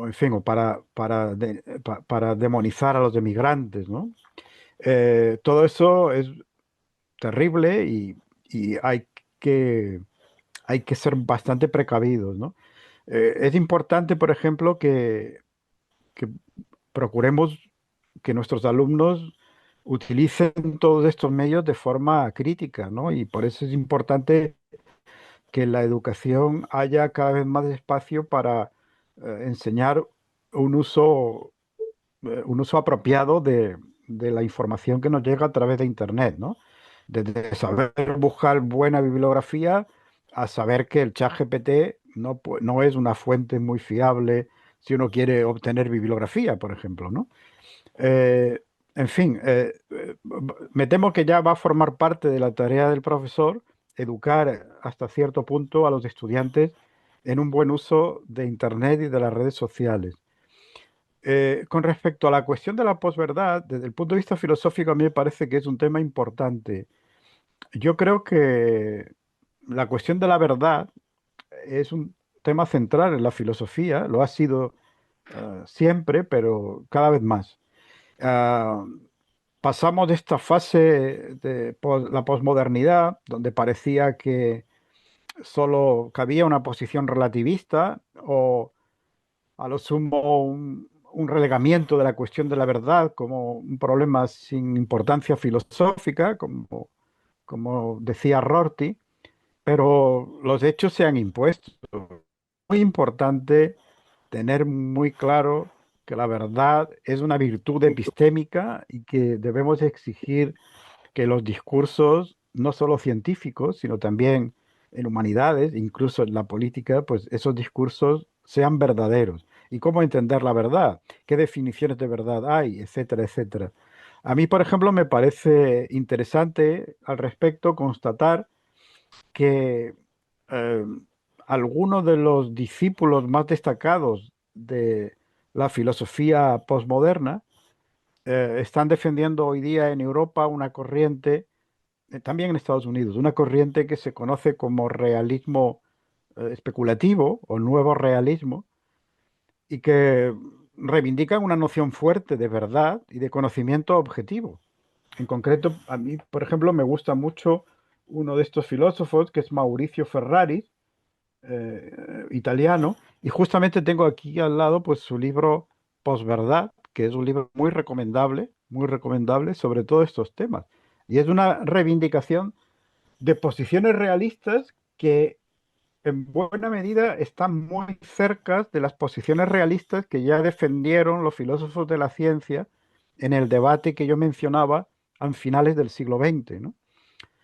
en fin, o para demonizar a los emigrantes, ¿no? Todo eso es terrible y que, hay que ser bastante precavidos, ¿no? Es importante, por ejemplo, que procuremos que nuestros alumnos utilicen todos estos medios de forma crítica, ¿no? Y por eso es importante que en la educación haya cada vez más espacio para enseñar un uso, un uso apropiado de la información que nos llega a través de Internet, ¿no? Desde saber buscar buena bibliografía a saber que el chat GPT no es una fuente muy fiable si uno quiere obtener bibliografía, por ejemplo, ¿no? Eh, en fin, me temo que ya va a formar parte de la tarea del profesor educar hasta cierto punto a los estudiantes en un buen uso de Internet y de las redes sociales. Con respecto a la cuestión de la posverdad, desde el punto de vista filosófico, a mí me parece que es un tema importante. Yo creo que la cuestión de la verdad es un tema central en la filosofía, lo ha sido siempre, pero cada vez más. Ah, Pasamos de esta fase de la posmodernidad, donde parecía que solo cabía una posición relativista o a lo sumo un relegamiento de la cuestión de la verdad como un problema sin importancia filosófica, como decía Rorty, pero los hechos se han impuesto. Muy importante tener muy claro que la verdad es una virtud epistémica y que debemos exigir que los discursos, no solo científicos, sino también en humanidades, incluso en la política, pues esos discursos sean verdaderos. ¿Y cómo entender la verdad? ¿Qué definiciones de verdad hay? Etcétera, etcétera. A mí, por ejemplo, me parece interesante al respecto constatar que eh, algunos de los discípulos más destacados de la filosofía posmoderna están defendiendo hoy día en Europa una corriente, también en Estados Unidos, una corriente que se conoce como realismo especulativo o nuevo realismo y que reivindican una noción fuerte de verdad y de conocimiento objetivo. En concreto, a mí, por ejemplo, me gusta mucho uno de estos filósofos, que es Mauricio Ferrari, italiano, y justamente tengo aquí al lado pues su libro Posverdad, que es un libro muy recomendable sobre todos estos temas. Y es una reivindicación de posiciones realistas que en buena medida están muy cerca de las posiciones realistas que ya defendieron los filósofos de la ciencia en el debate que yo mencionaba a finales del siglo XX, ¿no?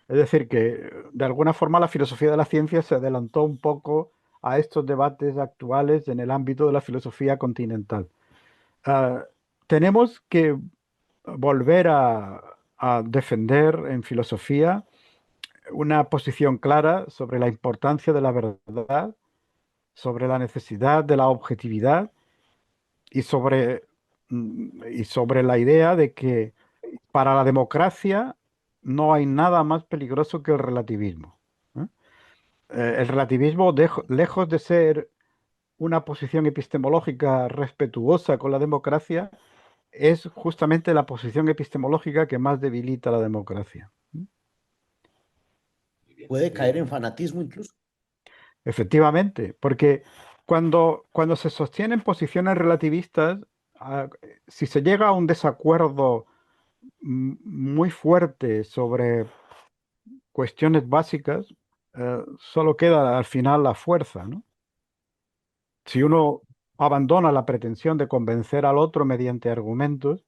Es decir, que de alguna forma la filosofía de la ciencia se adelantó un poco a estos debates actuales en el ámbito de la filosofía continental. Uh, tenemos que volver a defender en filosofía una posición clara sobre la importancia de la verdad, sobre la necesidad de la objetividad y sobre la idea de que para la democracia no hay nada más peligroso que el relativismo. ¿Eh? El relativismo, lejos de ser una posición epistemológica respetuosa con la democracia, es justamente la posición epistemológica que más debilita la democracia. Puede caer en fanatismo incluso. Efectivamente, porque cuando se sostienen posiciones relativistas, si se llega a un desacuerdo muy fuerte sobre cuestiones básicas, solo queda al final la fuerza, ¿no? Si uno abandona la pretensión de convencer al otro mediante argumentos,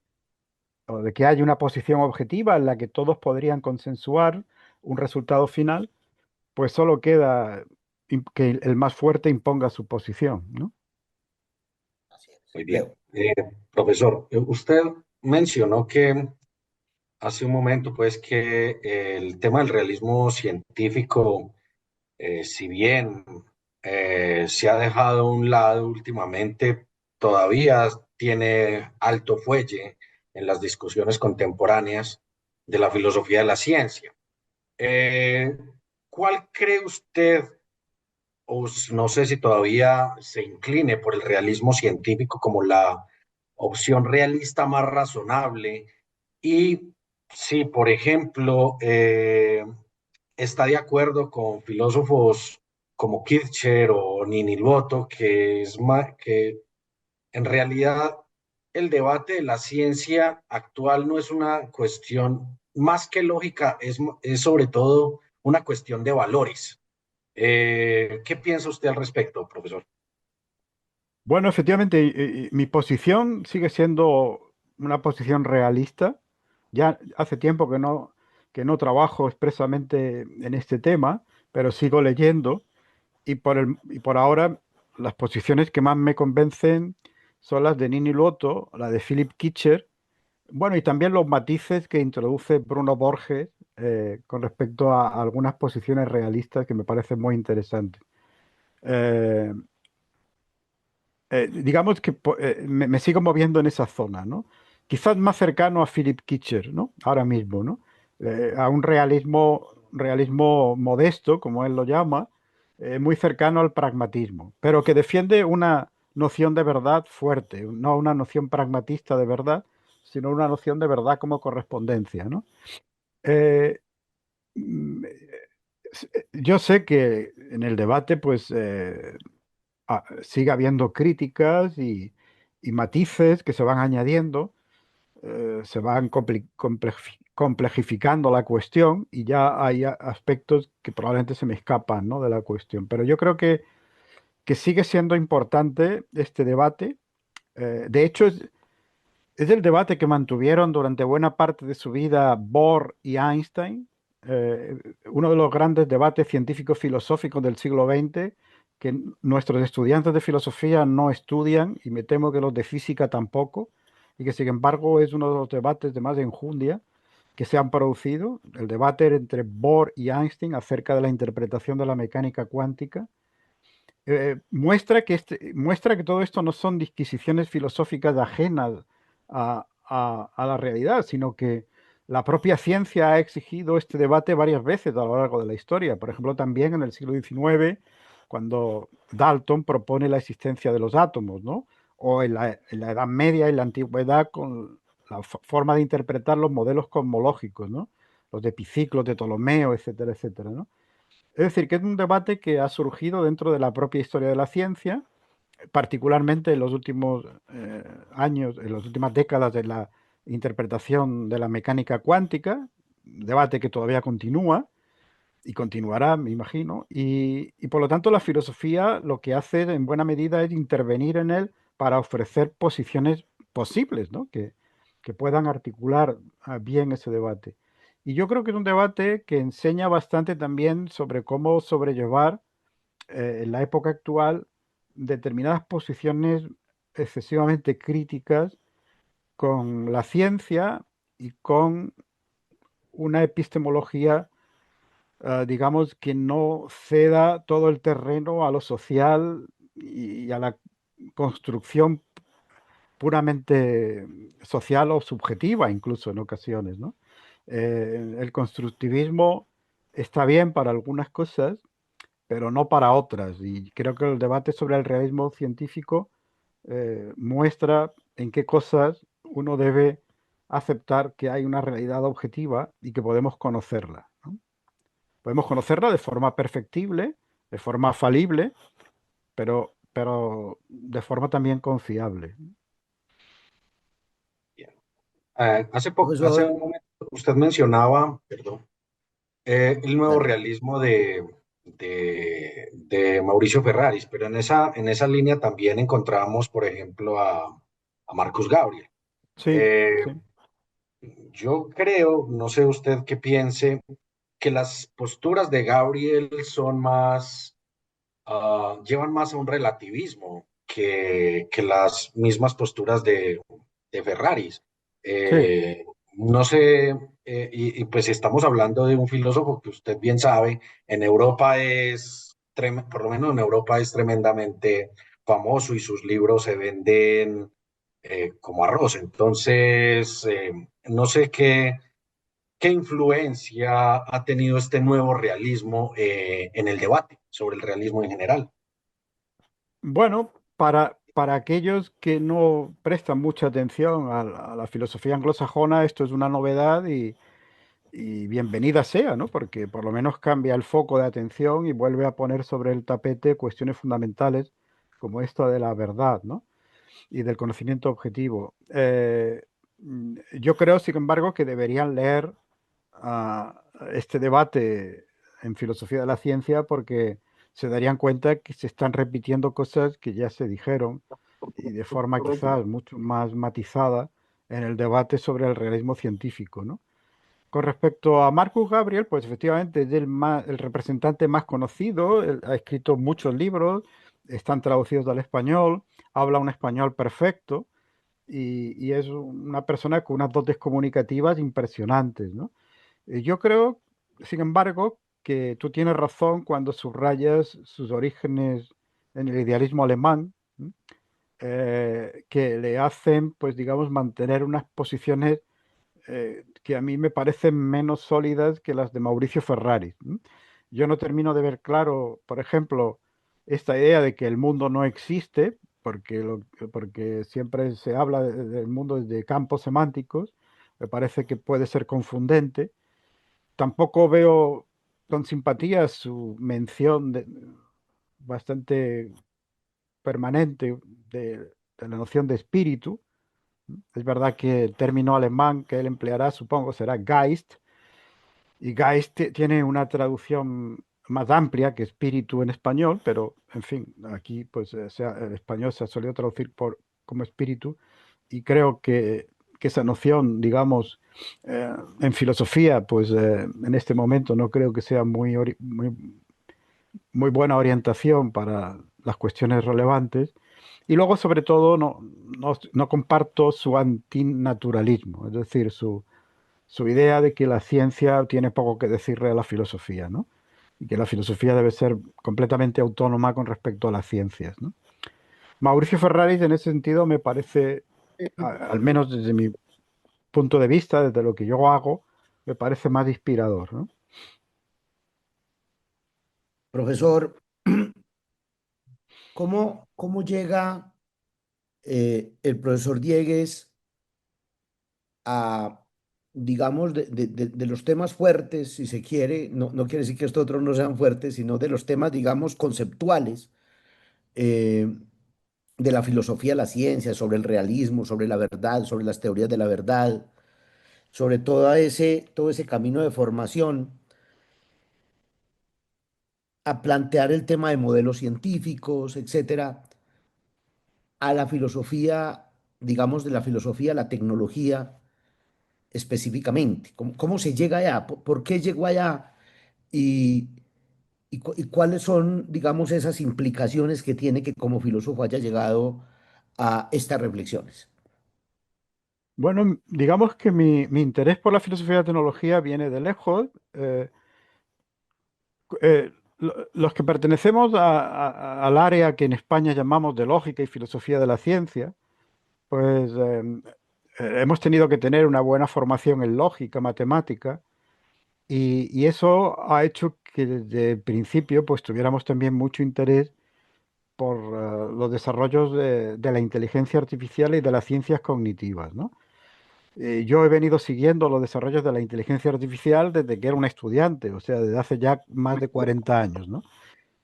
o de que haya una posición objetiva en la que todos podrían consensuar un resultado final, pues solo queda que el más fuerte imponga su posición, ¿no? Así es. Muy bien. Leo. Profesor, usted mencionó que hace un momento, pues, que el tema del realismo científico, si bien se ha dejado a un lado últimamente, todavía tiene alto fuelle en las discusiones contemporáneas de la filosofía de la ciencia. Eh, ¿Cuál cree usted, o no sé si todavía se incline por el realismo científico como la opción realista más razonable? Y si, por ejemplo, está de acuerdo con filósofos como Kircher o Ninilvoto, que en realidad el debate de la ciencia actual no es una cuestión más que lógica, es sobre todo una cuestión de valores. ¿Qué piensa usted al respecto, profesor? Bueno, efectivamente, mi posición sigue siendo una posición realista. Ya hace tiempo que no trabajo expresamente en este tema, pero sigo leyendo y por ahora las posiciones que más me convencen son las de Nini Luoto, la de Philip Kitcher, bueno, y también los matices que introduce Bruno Borges con respecto a algunas posiciones realistas que me parecen muy interesantes. Eh, digamos que me sigo moviendo en esa zona, ¿no? Quizás más cercano a Philip Kitcher, ¿no? Ahora mismo, ¿no? A un realismo modesto, como él lo llama, muy cercano al pragmatismo, pero que defiende una noción de verdad fuerte, no una noción pragmatista de verdad, sino una noción de verdad como correspondencia, ¿no? Eh, mm, yo sé que en el debate, pues, sigue habiendo críticas y matices que se van añadiendo, se van complejificando la cuestión y ya hay aspectos que probablemente se me escapan, ¿no?, de la cuestión. Pero yo creo que sigue siendo importante este debate. De hecho, es el debate que mantuvieron durante buena parte de su vida Bohr y Einstein, uno de los grandes debates científicos filosóficos del siglo XX, que nuestros estudiantes de filosofía no estudian y me temo que los de física tampoco, y que sin embargo es uno de los debates de más enjundia que se han producido, el debate entre Bohr y Einstein acerca de la interpretación de la mecánica cuántica. Muestra que todo esto no son disquisiciones filosóficas ajenas a la realidad, sino que la propia ciencia ha exigido este debate varias veces a lo largo de la historia. Por ejemplo, también en el siglo XIX, cuando Dalton propone la existencia de los átomos, ¿no? o en la Edad Media y la Antigüedad con la forma de interpretar los modelos cosmológicos, ¿no? Los de Epiciclo, de Ptolomeo, etcétera, etcétera, ¿no? Es decir, que es un debate que ha surgido dentro de la propia historia de la ciencia, particularmente en los últimos años, en las últimas décadas de la interpretación de la mecánica cuántica, debate que todavía continúa y continuará, me imagino, y por lo tanto la filosofía lo que hace en buena medida es intervenir en él para ofrecer posiciones posibles, ¿no? Que puedan articular bien ese debate. Y yo creo que es un debate que enseña bastante también sobre cómo sobrellevar en la época actual determinadas posiciones excesivamente críticas con la ciencia y con una epistemología, digamos, que no ceda todo el terreno a lo social y a la construcción puramente social o subjetiva, incluso en ocasiones, ¿no? El constructivismo está bien para algunas cosas, pero no para otras. Y creo que el debate sobre el realismo científico muestra en qué cosas uno debe aceptar que hay una realidad objetiva y que podemos conocerla, ¿no? Podemos conocerla de forma perfectible, de forma falible, pero de forma también confiable. Bien. Hace Profesor, un momento usted mencionaba, perdón, el nuevo dale. realismo de Mauricio Ferraris, pero en esa línea también encontramos, por ejemplo, a Marcus Gabriel. Sí, Eh, sí. yo creo, no sé usted qué piense, que las posturas de Gabriel son más, llevan más a un relativismo que las mismas posturas de Ferraris. Sí, No sé, y pues estamos hablando de un filósofo que usted bien sabe, en Europa por lo menos en Europa es tremendamente famoso y sus libros se venden como arroz. Entonces, no sé qué influencia ha tenido este nuevo realismo en el debate sobre el realismo en general. bueno, para aquellos que no prestan mucha atención a la filosofía anglosajona, esto es una novedad y bienvenida sea, ¿no? Porque por lo menos cambia el foco de atención y vuelve a poner sobre el tapete cuestiones fundamentales como esta de la verdad, ¿no? Y del conocimiento objetivo. Yo creo, sin embargo, que deberían leer este debate en filosofía de la ciencia porque se darían cuenta que se están repitiendo cosas que ya se dijeron y de forma quizás mucho más matizada en el debate sobre el realismo científico, ¿no? Con respecto a Marcus Gabriel, pues efectivamente es el representante más conocido, él ha escrito muchos libros, están traducidos al español, habla un español perfecto y es una persona con unas dotes comunicativas impresionantes, ¿no? Yo creo, sin embargo, que tú tienes razón cuando subrayas sus orígenes en el idealismo alemán, ¿m? Que le hacen, pues digamos, mantener unas posiciones que a mí me parecen menos sólidas que las de Mauricio Ferrari. ¿M? Yo no termino de ver claro, por ejemplo, esta idea de que el mundo no existe, porque siempre se habla del mundo desde campos semánticos, me parece que puede ser confundente. Tampoco veo con simpatía su mención bastante permanente de la noción de espíritu. Es verdad que el término alemán que él empleará, supongo, será Geist, y Geist tiene una traducción más amplia que espíritu en español, pero en fin, aquí pues el español se ha solido traducir como espíritu, y creo que esa noción, digamos, en filosofía, pues en este momento no creo que sea muy buena orientación para las cuestiones relevantes. Y luego, sobre todo, no comparto su antinaturalismo, es decir, su idea de que la ciencia tiene poco que decirle a la filosofía, ¿no? Y que la filosofía debe ser completamente autónoma con respecto a las ciencias, ¿no? Mauricio Ferraris, en ese sentido, me parece, al menos desde mi punto de vista, desde lo que yo hago, me parece más inspirador, ¿no? Profesor, ¿cómo llega el profesor Diegues a, digamos, de los temas fuertes, si se quiere, no quiere decir que estos otros no sean fuertes, sino de los temas, digamos, conceptuales, eh, de la filosofía de la ciencia, sobre el realismo, sobre la verdad, sobre las teorías de la verdad, sobre todo ese camino de formación, a plantear el tema de modelos científicos, etcétera, a la filosofía, digamos, de la filosofía, la tecnología específicamente. ¿Cómo se llega allá? ¿Por qué llegó allá? Y, y cuáles son, digamos, esas implicaciones que tiene que como filósofo haya llegado a estas reflexiones. Bueno, digamos que mi interés por la filosofía de la tecnología viene de lejos. Los que pertenecemos al área que en España llamamos de lógica y filosofía de la ciencia, pues hemos tenido que tener una buena formación en lógica, matemática, y eso ha hecho que desde el principio pues tuviéramos también mucho interés por los desarrollos de la inteligencia artificial y de las ciencias cognitivas, ¿no? Yo he venido siguiendo los desarrollos de la inteligencia artificial desde que era un estudiante, o sea, desde hace ya más de 40 años, ¿no?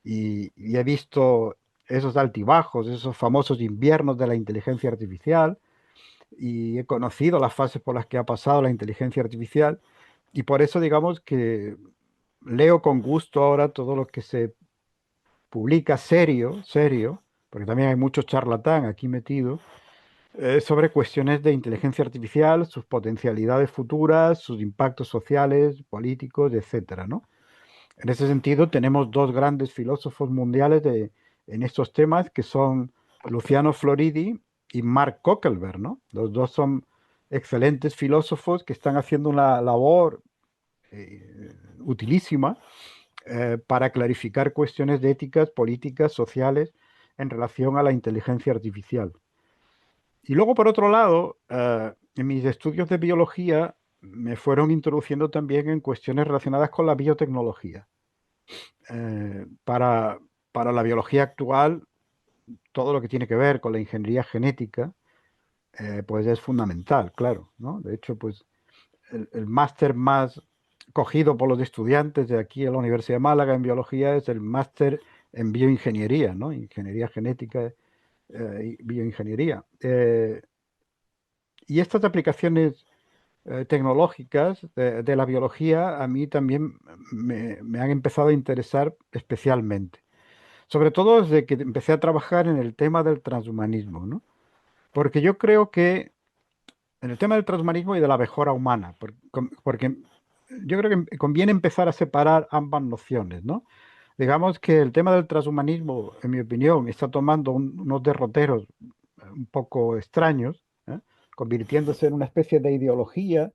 Y he visto esos altibajos, esos famosos inviernos de la inteligencia artificial, y he conocido las fases por las que ha pasado la inteligencia artificial, y por eso digamos que leo con gusto ahora todo lo que se publica serio, serio, porque también hay mucho charlatán aquí metido, sobre cuestiones de inteligencia artificial, sus potencialidades futuras, sus impactos sociales, políticos, etcétera, ¿no? En ese sentido, tenemos dos grandes filósofos mundiales en estos temas, que son Luciano Floridi y Mark Zuckerberg, ¿no? Los dos son excelentes filósofos que están haciendo una labor utilísima para clarificar cuestiones de éticas, políticas, sociales en relación a la inteligencia artificial. Y luego, por otro lado, en mis estudios de biología me fueron introduciendo también en cuestiones relacionadas con la biotecnología. Para la biología actual, todo lo que tiene que ver con la ingeniería genética, pues es fundamental, claro, ¿no? De hecho, pues el máster más cogido por los estudiantes de aquí en la Universidad de Málaga en biología es el máster en bioingeniería, ¿no? Ingeniería genética y bioingeniería. Y estas aplicaciones tecnológicas de la biología a mí también me han empezado a interesar especialmente. Sobre todo desde que empecé a trabajar en el tema del transhumanismo, ¿no? Porque yo creo que en el tema del transhumanismo y de la mejora humana, porque yo creo que conviene empezar a separar ambas nociones, ¿no? Digamos que el tema del transhumanismo, en mi opinión, está tomando unos derroteros un poco extraños, ¿eh? Convirtiéndose en una especie de ideología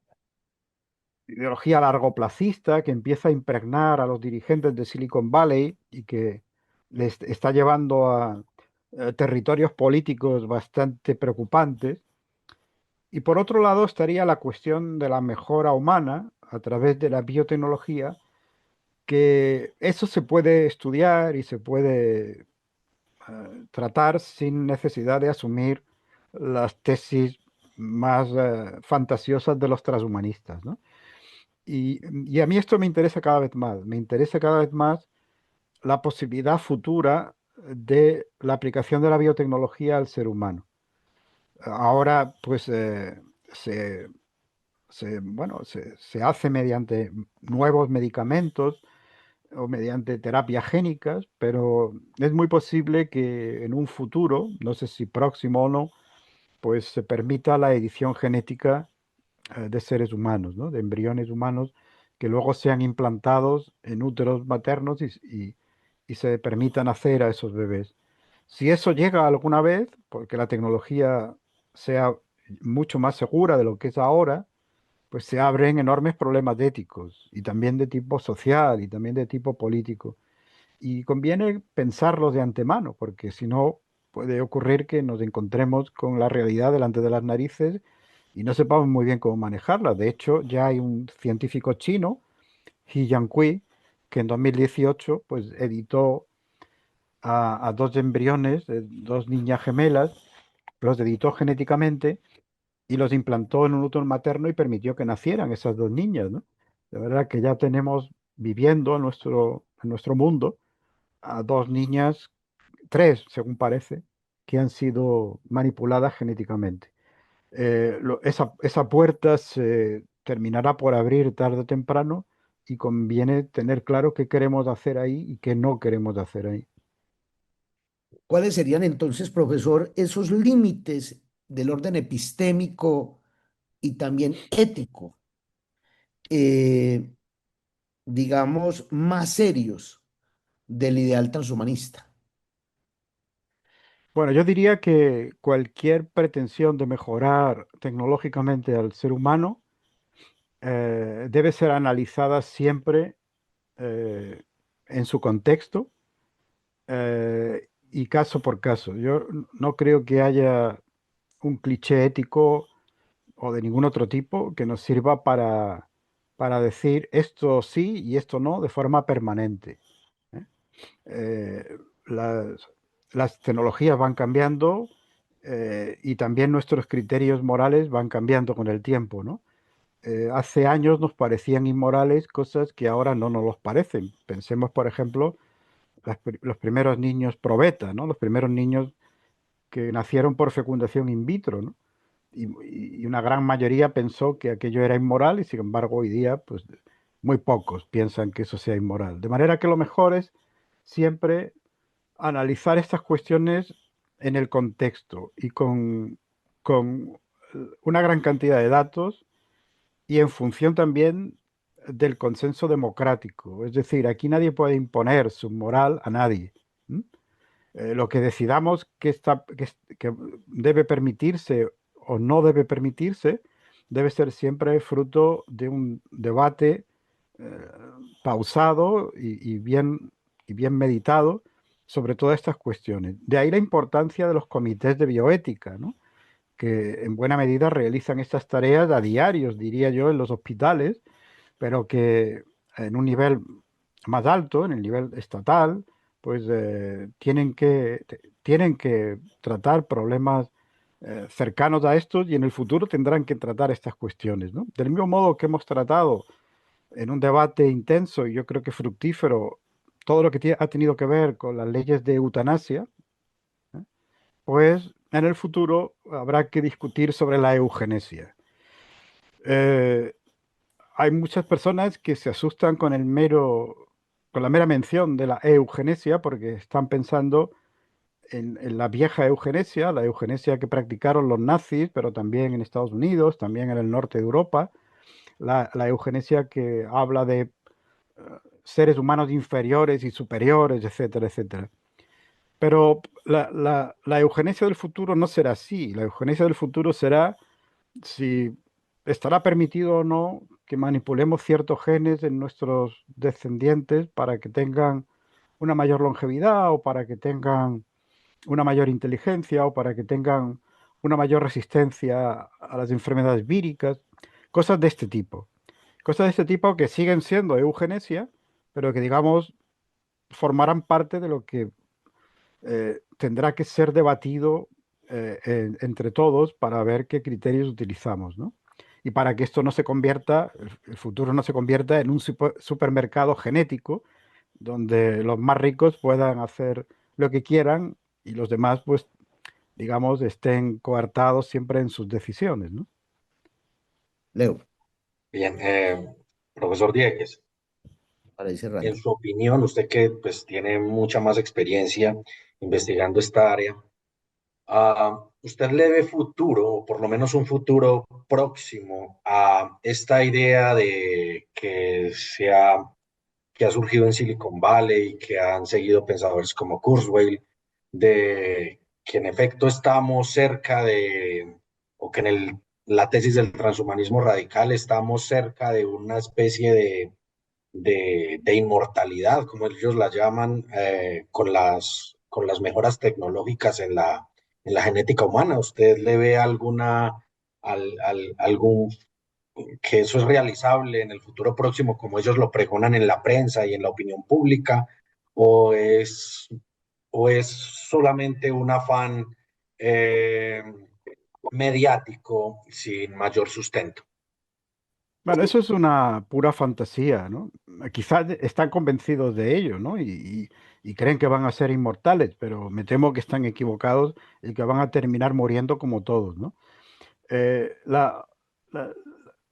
largoplacista que empieza a impregnar a los dirigentes de Silicon Valley y que les está llevando a territorios políticos bastante preocupantes. Y por otro lado estaría la cuestión de la mejora humana a través de la biotecnología, que eso se puede estudiar y se puede tratar sin necesidad de asumir las tesis más fantasiosas de los transhumanistas, ¿no? Y a mí esto me interesa cada vez más. Me interesa cada vez más la posibilidad futura de la aplicación de la biotecnología al ser humano. Ahora, pues, se, bueno, se hace mediante nuevos medicamentos o mediante terapias génicas, pero es muy posible que en un futuro, no sé si próximo o no, pues se permita la edición genética de seres humanos, ¿no? De embriones humanos que luego sean implantados en úteros maternos y se permitan hacer a esos bebés. Si eso llega alguna vez, porque la tecnología sea mucho más segura de lo que es ahora, pues se abren enormes problemas éticos y también de tipo social y también de tipo político. Y conviene pensarlos de antemano, porque si no puede ocurrir que nos encontremos con la realidad delante de las narices y no sepamos muy bien cómo manejarla. De hecho, ya hay un científico chino, He Jiankui, que en 2018 pues, editó a dos embriones, dos niñas gemelas, los editó genéticamente y los implantó en un útero materno y permitió que nacieran esas dos niñas, ¿no? De verdad que ya tenemos viviendo en nuestro mundo a dos niñas, tres, según parece, que han sido manipuladas genéticamente. Esa puerta se terminará por abrir tarde o temprano y conviene tener claro qué queremos hacer ahí y qué no queremos hacer ahí. ¿Cuáles serían entonces, profesor, esos límites del orden epistémico y también ético, eh, digamos, más serios del ideal transhumanista? Bueno, yo diría que cualquier pretensión de mejorar tecnológicamente al ser humano debe ser analizada siempre eh, en su contexto y caso por caso. Yo no creo que haya un cliché ético o de ningún otro tipo que nos sirva para decir esto sí y esto no de forma permanente. ¿Eh? Eh, las, las tecnologías van cambiando y también nuestros criterios morales van cambiando con el tiempo, ¿no? Hace años nos parecían inmorales cosas que ahora no nos los parecen. Pensemos, por ejemplo, los primeros niños probeta, ¿no? Los primeros niños que nacieron por fecundación in vitro, ¿no? Y una gran mayoría pensó que aquello era inmoral y sin embargo hoy día pues muy pocos piensan que eso sea inmoral. De manera que lo mejor es siempre analizar estas cuestiones en el contexto y con una gran cantidad de datos y en función también del consenso democrático. Es decir, aquí nadie puede imponer su moral a nadie. ¿M? Lo que decidamos que debe permitirse o no debe permitirse debe ser siempre fruto de un debate eh, pausado y bien meditado sobre todas estas cuestiones. De ahí la importancia de los comités de bioética, ¿no? Que en buena medida realizan estas tareas a diarios, diría yo, en los hospitales, pero que en un nivel más alto, en el nivel estatal, pues tienen que tratar problemas cercanos a estos y en el futuro tendrán que tratar estas cuestiones, ¿no? Del mismo modo que hemos tratado en un debate intenso y yo creo que fructífero todo lo que ha tenido que ver con las leyes de eutanasia, ¿eh? Pues en el futuro habrá que discutir sobre la eugenesia. Eh, Hay muchas personas que se asustan con la mera mención de la eugenesia porque están pensando en la vieja eugenesia, la eugenesia que practicaron los nazis, pero también en Estados Unidos, también en el norte de Europa, la eugenesia que habla de seres humanos inferiores y superiores, etcétera, etcétera. Pero la eugenesia del futuro no será así. La eugenesia del futuro será si estará permitido o no que manipulemos ciertos genes en nuestros descendientes para que tengan una mayor longevidad o para que tengan una mayor inteligencia o para que tengan una mayor resistencia a las enfermedades víricas, cosas de este tipo. Cosas de este tipo que siguen siendo eugenesia, pero que digamos formarán parte de lo que tendrá que ser debatido entre todos para ver qué criterios utilizamos, ¿no? Y para que esto no se convierta, el futuro no se convierta en un supermercado genético donde los más ricos puedan hacer lo que quieran y los demás, pues, digamos, estén coartados siempre en sus decisiones, ¿no? Leo, Bien, profesor Diegues, para ir en cerrando. su opinión, usted que pues tiene mucha más experiencia investigando esta área, ¿usted le ve futuro, o por lo menos un futuro próximo, a esta idea de que ha surgido en Silicon Valley y que han seguido pensadores como Kurzweil, de que en efecto estamos cerca de, o que en la tesis del transhumanismo radical estamos cerca de una especie de inmortalidad, como ellos la llaman, con las mejoras tecnológicas en la genética humana? ¿Usted le ve algún que eso es realizable en el futuro próximo, como ellos lo pregonan en la prensa y en la opinión pública, o es, o es solamente un afán eh, mediático sin mayor sustento. Bueno, eso es una pura fantasía, ¿no? Quizás están convencidos de ello, ¿no? Y creen que van a ser inmortales, pero me temo que están equivocados y que van a terminar muriendo como todos, ¿no? Eh, la- la-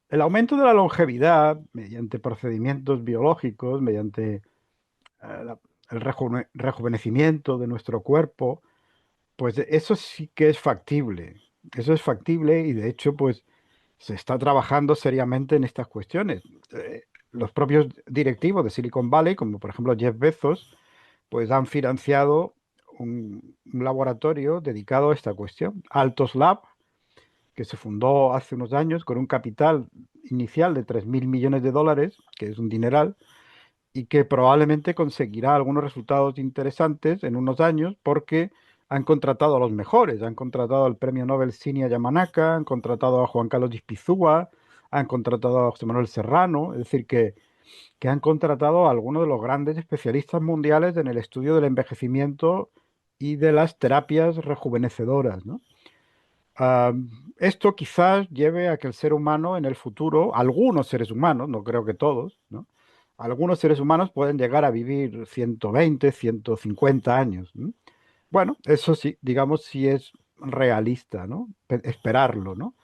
el aumento de la longevidad mediante procedimientos biológicos, mediante la- el rejuvenecimiento de nuestro cuerpo, pues eso sí que es factible. Eso es factible y de hecho, pues se está trabajando seriamente en estas cuestiones. Los propios directivos de Silicon Valley, como por ejemplo Jeff Bezos, pues han financiado un laboratorio dedicado a esta cuestión, Altos Lab, que se fundó hace unos años con un capital inicial de 3.000 millones de dólares, que es un dineral, y que probablemente conseguirá algunos resultados interesantes en unos años porque han contratado a los mejores, han contratado al premio Nobel Shinya Yamanaka, han contratado a Juan Carlos Dispizúa, han contratado a José Manuel Serrano, es decir, que han contratado a algunos de los grandes especialistas mundiales en el estudio del envejecimiento y de las terapias rejuvenecedoras, ¿no? Ah, esto quizás lleve a que el ser humano en el futuro, algunos seres humanos, no creo que todos, ¿no? Algunos seres humanos pueden llegar a vivir 120, 150 años, ¿no? Bueno, eso sí, digamos, sí es realista, ¿no? Esperarlo, ¿no?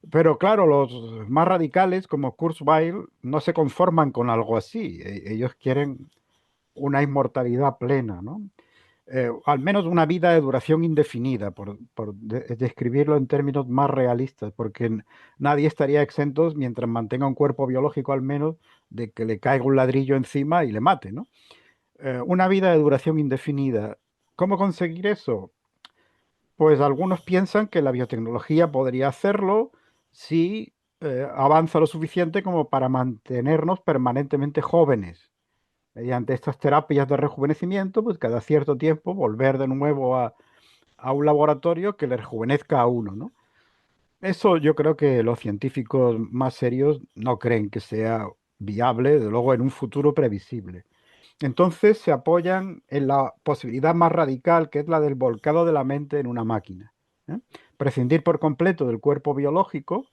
Pero claro, los más radicales como Kurzweil no se conforman con algo así. Ellos quieren una inmortalidad plena, ¿no? Al menos una vida de duración indefinida, por describirlo en términos más realistas, porque nadie estaría exento, mientras mantenga un cuerpo biológico al menos, de que le caiga un ladrillo encima y le mate, ¿no? Una vida de duración indefinida. ¿Cómo conseguir eso? Pues algunos piensan que la biotecnología podría hacerlo si avanza lo suficiente como para mantenernos permanentemente jóvenes. Mediante estas terapias de rejuvenecimiento, pues cada cierto tiempo volver de nuevo a un laboratorio que le rejuvenezca a uno, ¿no? Eso yo creo que los científicos más serios no creen que sea viable, de luego en un futuro previsible. Entonces se apoyan en la posibilidad más radical, que es la del volcado de la mente en una máquina, ¿eh? Prescindir por completo del cuerpo biológico,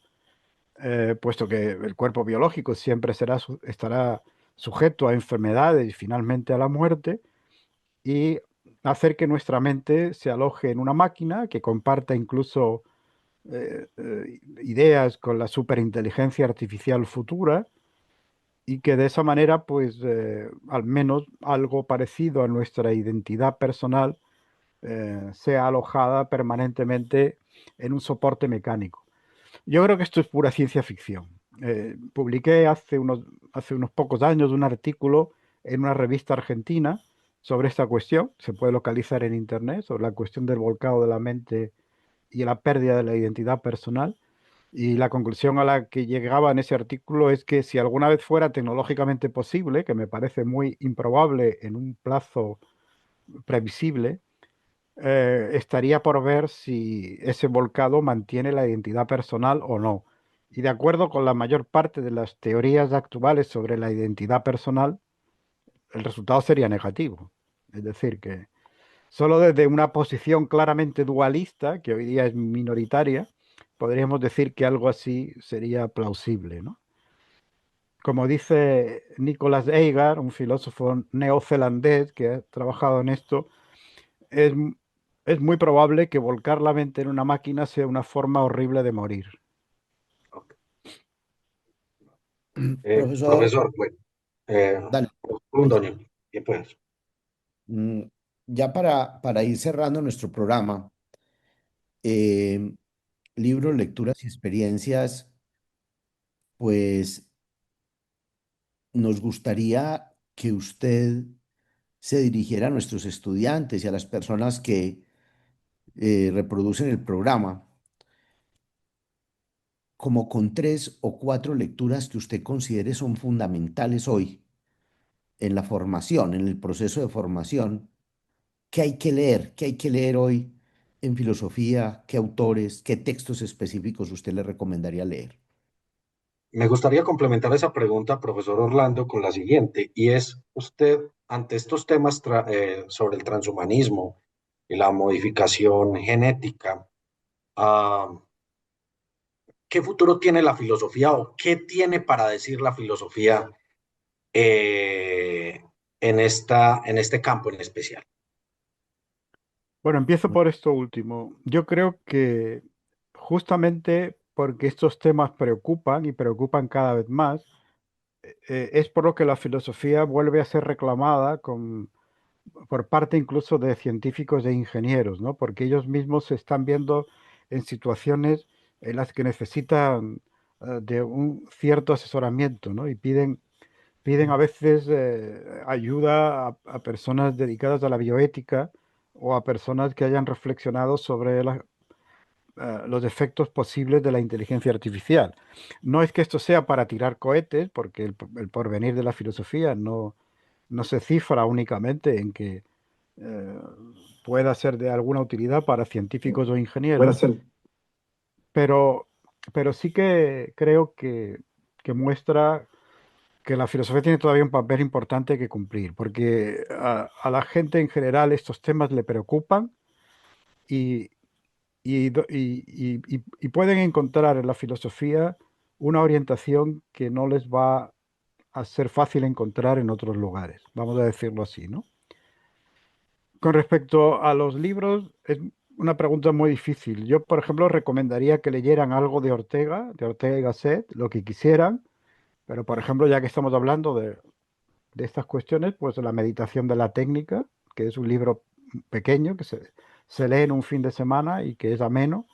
puesto que el cuerpo biológico siempre estará sujeto a enfermedades y finalmente a la muerte, y hacer que nuestra mente se aloje en una máquina que comparta incluso ideas con la superinteligencia artificial futura y que de esa manera, pues, al menos algo parecido a nuestra identidad personal sea alojada permanentemente en un soporte mecánico. Yo creo que esto es pura ciencia ficción. Publiqué hace unos pocos años un artículo en una revista argentina sobre esta cuestión, se puede localizar en internet, sobre la cuestión del volcado de la mente y la pérdida de la identidad personal. Y la conclusión a la que llegaba en ese artículo es que si alguna vez fuera tecnológicamente posible, que me parece muy improbable en un plazo previsible, estaría por ver si ese volcado mantiene la identidad personal o no. Y de acuerdo con la mayor parte de las teorías actuales sobre la identidad personal, el resultado sería negativo. Es decir, que solo desde una posición claramente dualista, que hoy día es minoritaria, podríamos decir que algo así sería plausible, ¿no? Como dice Nicholas Eigar, un filósofo neozelandés que ha trabajado en esto, es, es muy probable que volcar la mente en una máquina sea una forma horrible de morir. Ok. Profesor, Profesor, bueno, eh, dale. Londoño, ¿qué pues? Mm, Ya para ir cerrando nuestro programa, eh, libros, lecturas y experiencias, pues nos gustaría que usted se dirigiera a nuestros estudiantes y a las personas que reproducen el programa, como con tres o cuatro lecturas que usted considere son fundamentales hoy en la formación, en el proceso de formación. ¿Qué hay que leer? ¿Qué hay que leer hoy en filosofía? ¿Qué autores? ¿Qué textos específicos usted le recomendaría leer? Me gustaría complementar esa pregunta, profesor Orlando, con la siguiente, y es usted, ante estos temas sobre el transhumanismo y la modificación genética. Ah, ¿Qué futuro tiene la filosofía o qué tiene para decir la filosofía eh, en este campo en especial? Bueno, empiezo por esto último. Yo creo que justamente porque estos temas preocupan y preocupan cada vez más, es por lo que la filosofía vuelve a ser reclamada por parte incluso de científicos e ingenieros, ¿no? Porque ellos mismos se están viendo en situaciones en las que necesitan de un cierto asesoramiento, ¿no? Y piden a veces ayuda a personas dedicadas a la bioética o a personas que hayan reflexionado sobre los efectos posibles de la inteligencia artificial. No es que esto sea para tirar cohetes, porque el porvenir de la filosofía no se cifra únicamente en que eh, pueda ser de alguna utilidad para científicos o Puede ingenieros, ser. pero, pero sí que creo que muestra que la filosofía tiene todavía un papel importante que cumplir, porque a la gente en general estos temas le preocupan y, y pueden encontrar en la filosofía una orientación que no les va a ser fácil encontrar en otros lugares, vamos a decirlo así, ¿no? Con respecto a los libros, es una pregunta muy difícil. Yo, por ejemplo, recomendaría que leyeran algo de Ortega y Gasset, lo que quisieran, pero, por ejemplo, ya que estamos hablando de estas cuestiones, pues La meditación de la técnica, que es un libro pequeño que se lee en un fin de semana y que es ameno,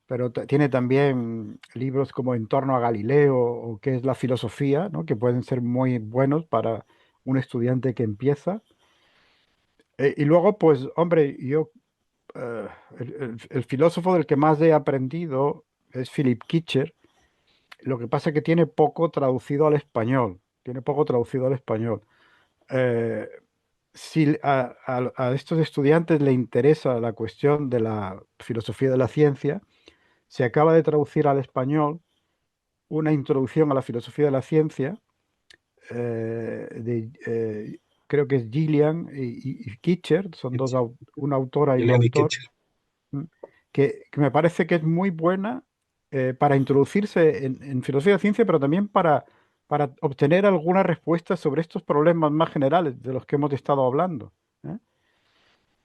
pero tiene también libros como En torno a Galileo o qué es la filosofía, ¿no? Que pueden ser muy buenos para un estudiante que empieza. Y luego, pues, hombre, el filósofo del que más he aprendido es Philip Kitcher. Lo que pasa es que tiene poco traducido al español. Tiene poco traducido al español. Eh, si a estos estudiantes le interesa la cuestión de la filosofía de la ciencia, se acaba de traducir al español una introducción a la filosofía de la ciencia, creo que es Gillian y Kitcher, son una autora y un Julian y autor, Kitcher. mm, que me parece que es muy buena para introducirse en filosofía de la ciencia, pero también para obtener algunas respuestas sobre estos problemas más generales de los que hemos estado hablando. ¿Eh?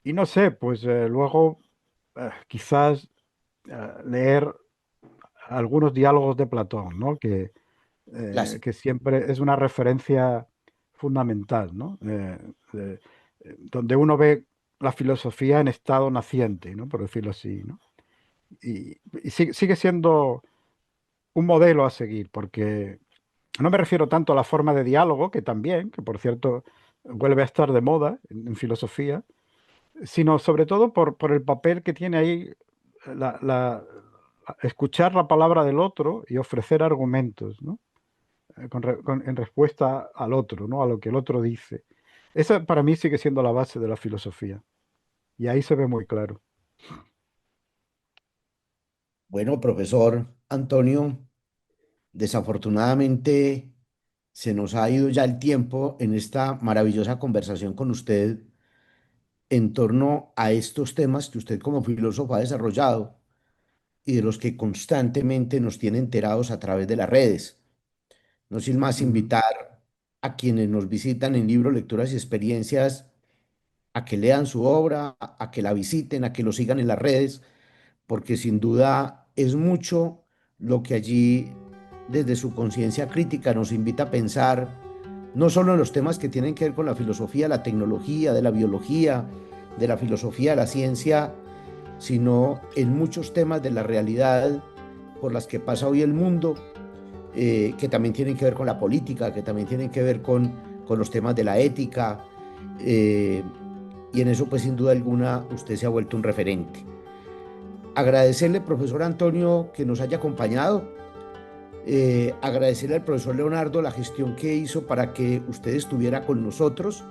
Y no sé, pues luego quizás leer algunos diálogos de Platón, ¿no? Que Clásico. siempre es una referencia fundamental, ¿no? Donde uno ve la filosofía en estado naciente, ¿no? Por decirlo así, ¿no? Y sigue siendo un modelo a seguir, porque no me refiero tanto a la forma de diálogo, que también, que por cierto vuelve a estar de moda en filosofía, sino sobre todo por el papel que tiene ahí la, la- escuchar la palabra del otro y ofrecer argumentos, ¿no? En respuesta al otro, ¿no? A lo que el otro dice. Esa para mí sigue siendo la base de la filosofía. Y ahí se ve muy claro. Bueno, profesor Antonio, desafortunadamente se nos ha ido ya el tiempo en esta maravillosa conversación con usted en torno a estos temas que usted como filósofo ha desarrollado y de los que constantemente nos tiene enterados a través de las redes. No sin más Ujú. invitar a quienes nos visitan en libros, lecturas y experiencias a que lean su obra, a que la visiten, a que lo sigan en las redes, porque sin duda es mucho lo que allí desde su conciencia crítica nos invita a pensar, no solo en los temas que tienen que ver con la filosofía, la tecnología, de la biología, de la filosofía, de la ciencia, sino en muchos temas de la realidad por las que pasa hoy el mundo, que también tienen que ver con la política, que también tienen que ver con los temas de la ética, eh, y en eso pues sin duda alguna usted se ha vuelto un referente. Agradecerle, profesor Antonio, que nos haya acompañado, agradecerle al profesor Leonardo la gestión que hizo para que usted estuviera con nosotros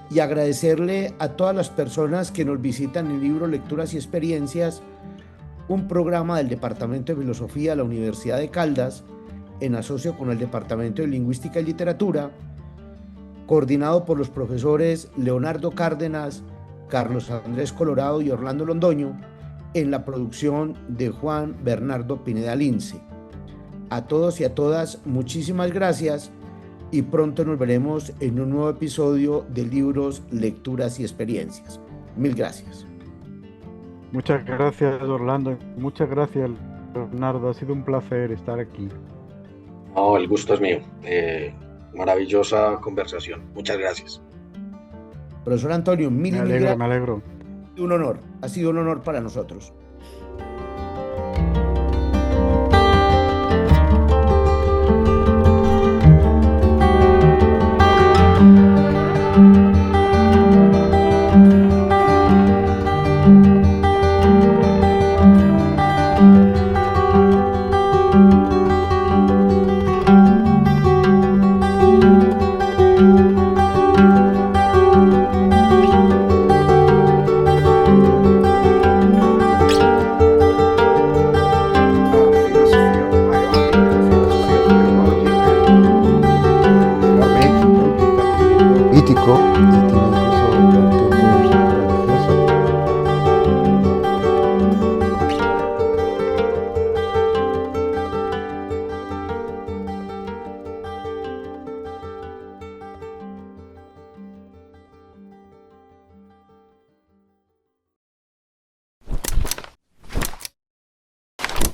y agradecerle a todas las personas que nos visitan en libros, lecturas y experiencias, un programa del Departamento de Filosofía de la Universidad de Caldas, en asocio con el Departamento de Lingüística y Literatura, coordinado por los profesores Leonardo Cárdenas, Carlos Andrés Colorado y Orlando Londoño, en la producción de Juan Bernardo Pineda Lince. A todos y a todas, muchísimas gracias y pronto nos veremos en un nuevo episodio de Libros, Lecturas y Experiencias. Mil gracias. Muchas gracias, Orlando. Muchas gracias, Leonardo. Ha sido un placer estar aquí. No, el gusto es mío. Maravillosa conversación. Muchas gracias. Profesor Antonio, mil Me y mil alegro, gracias. me alegro. Un honor, ha sido un honor para nosotros.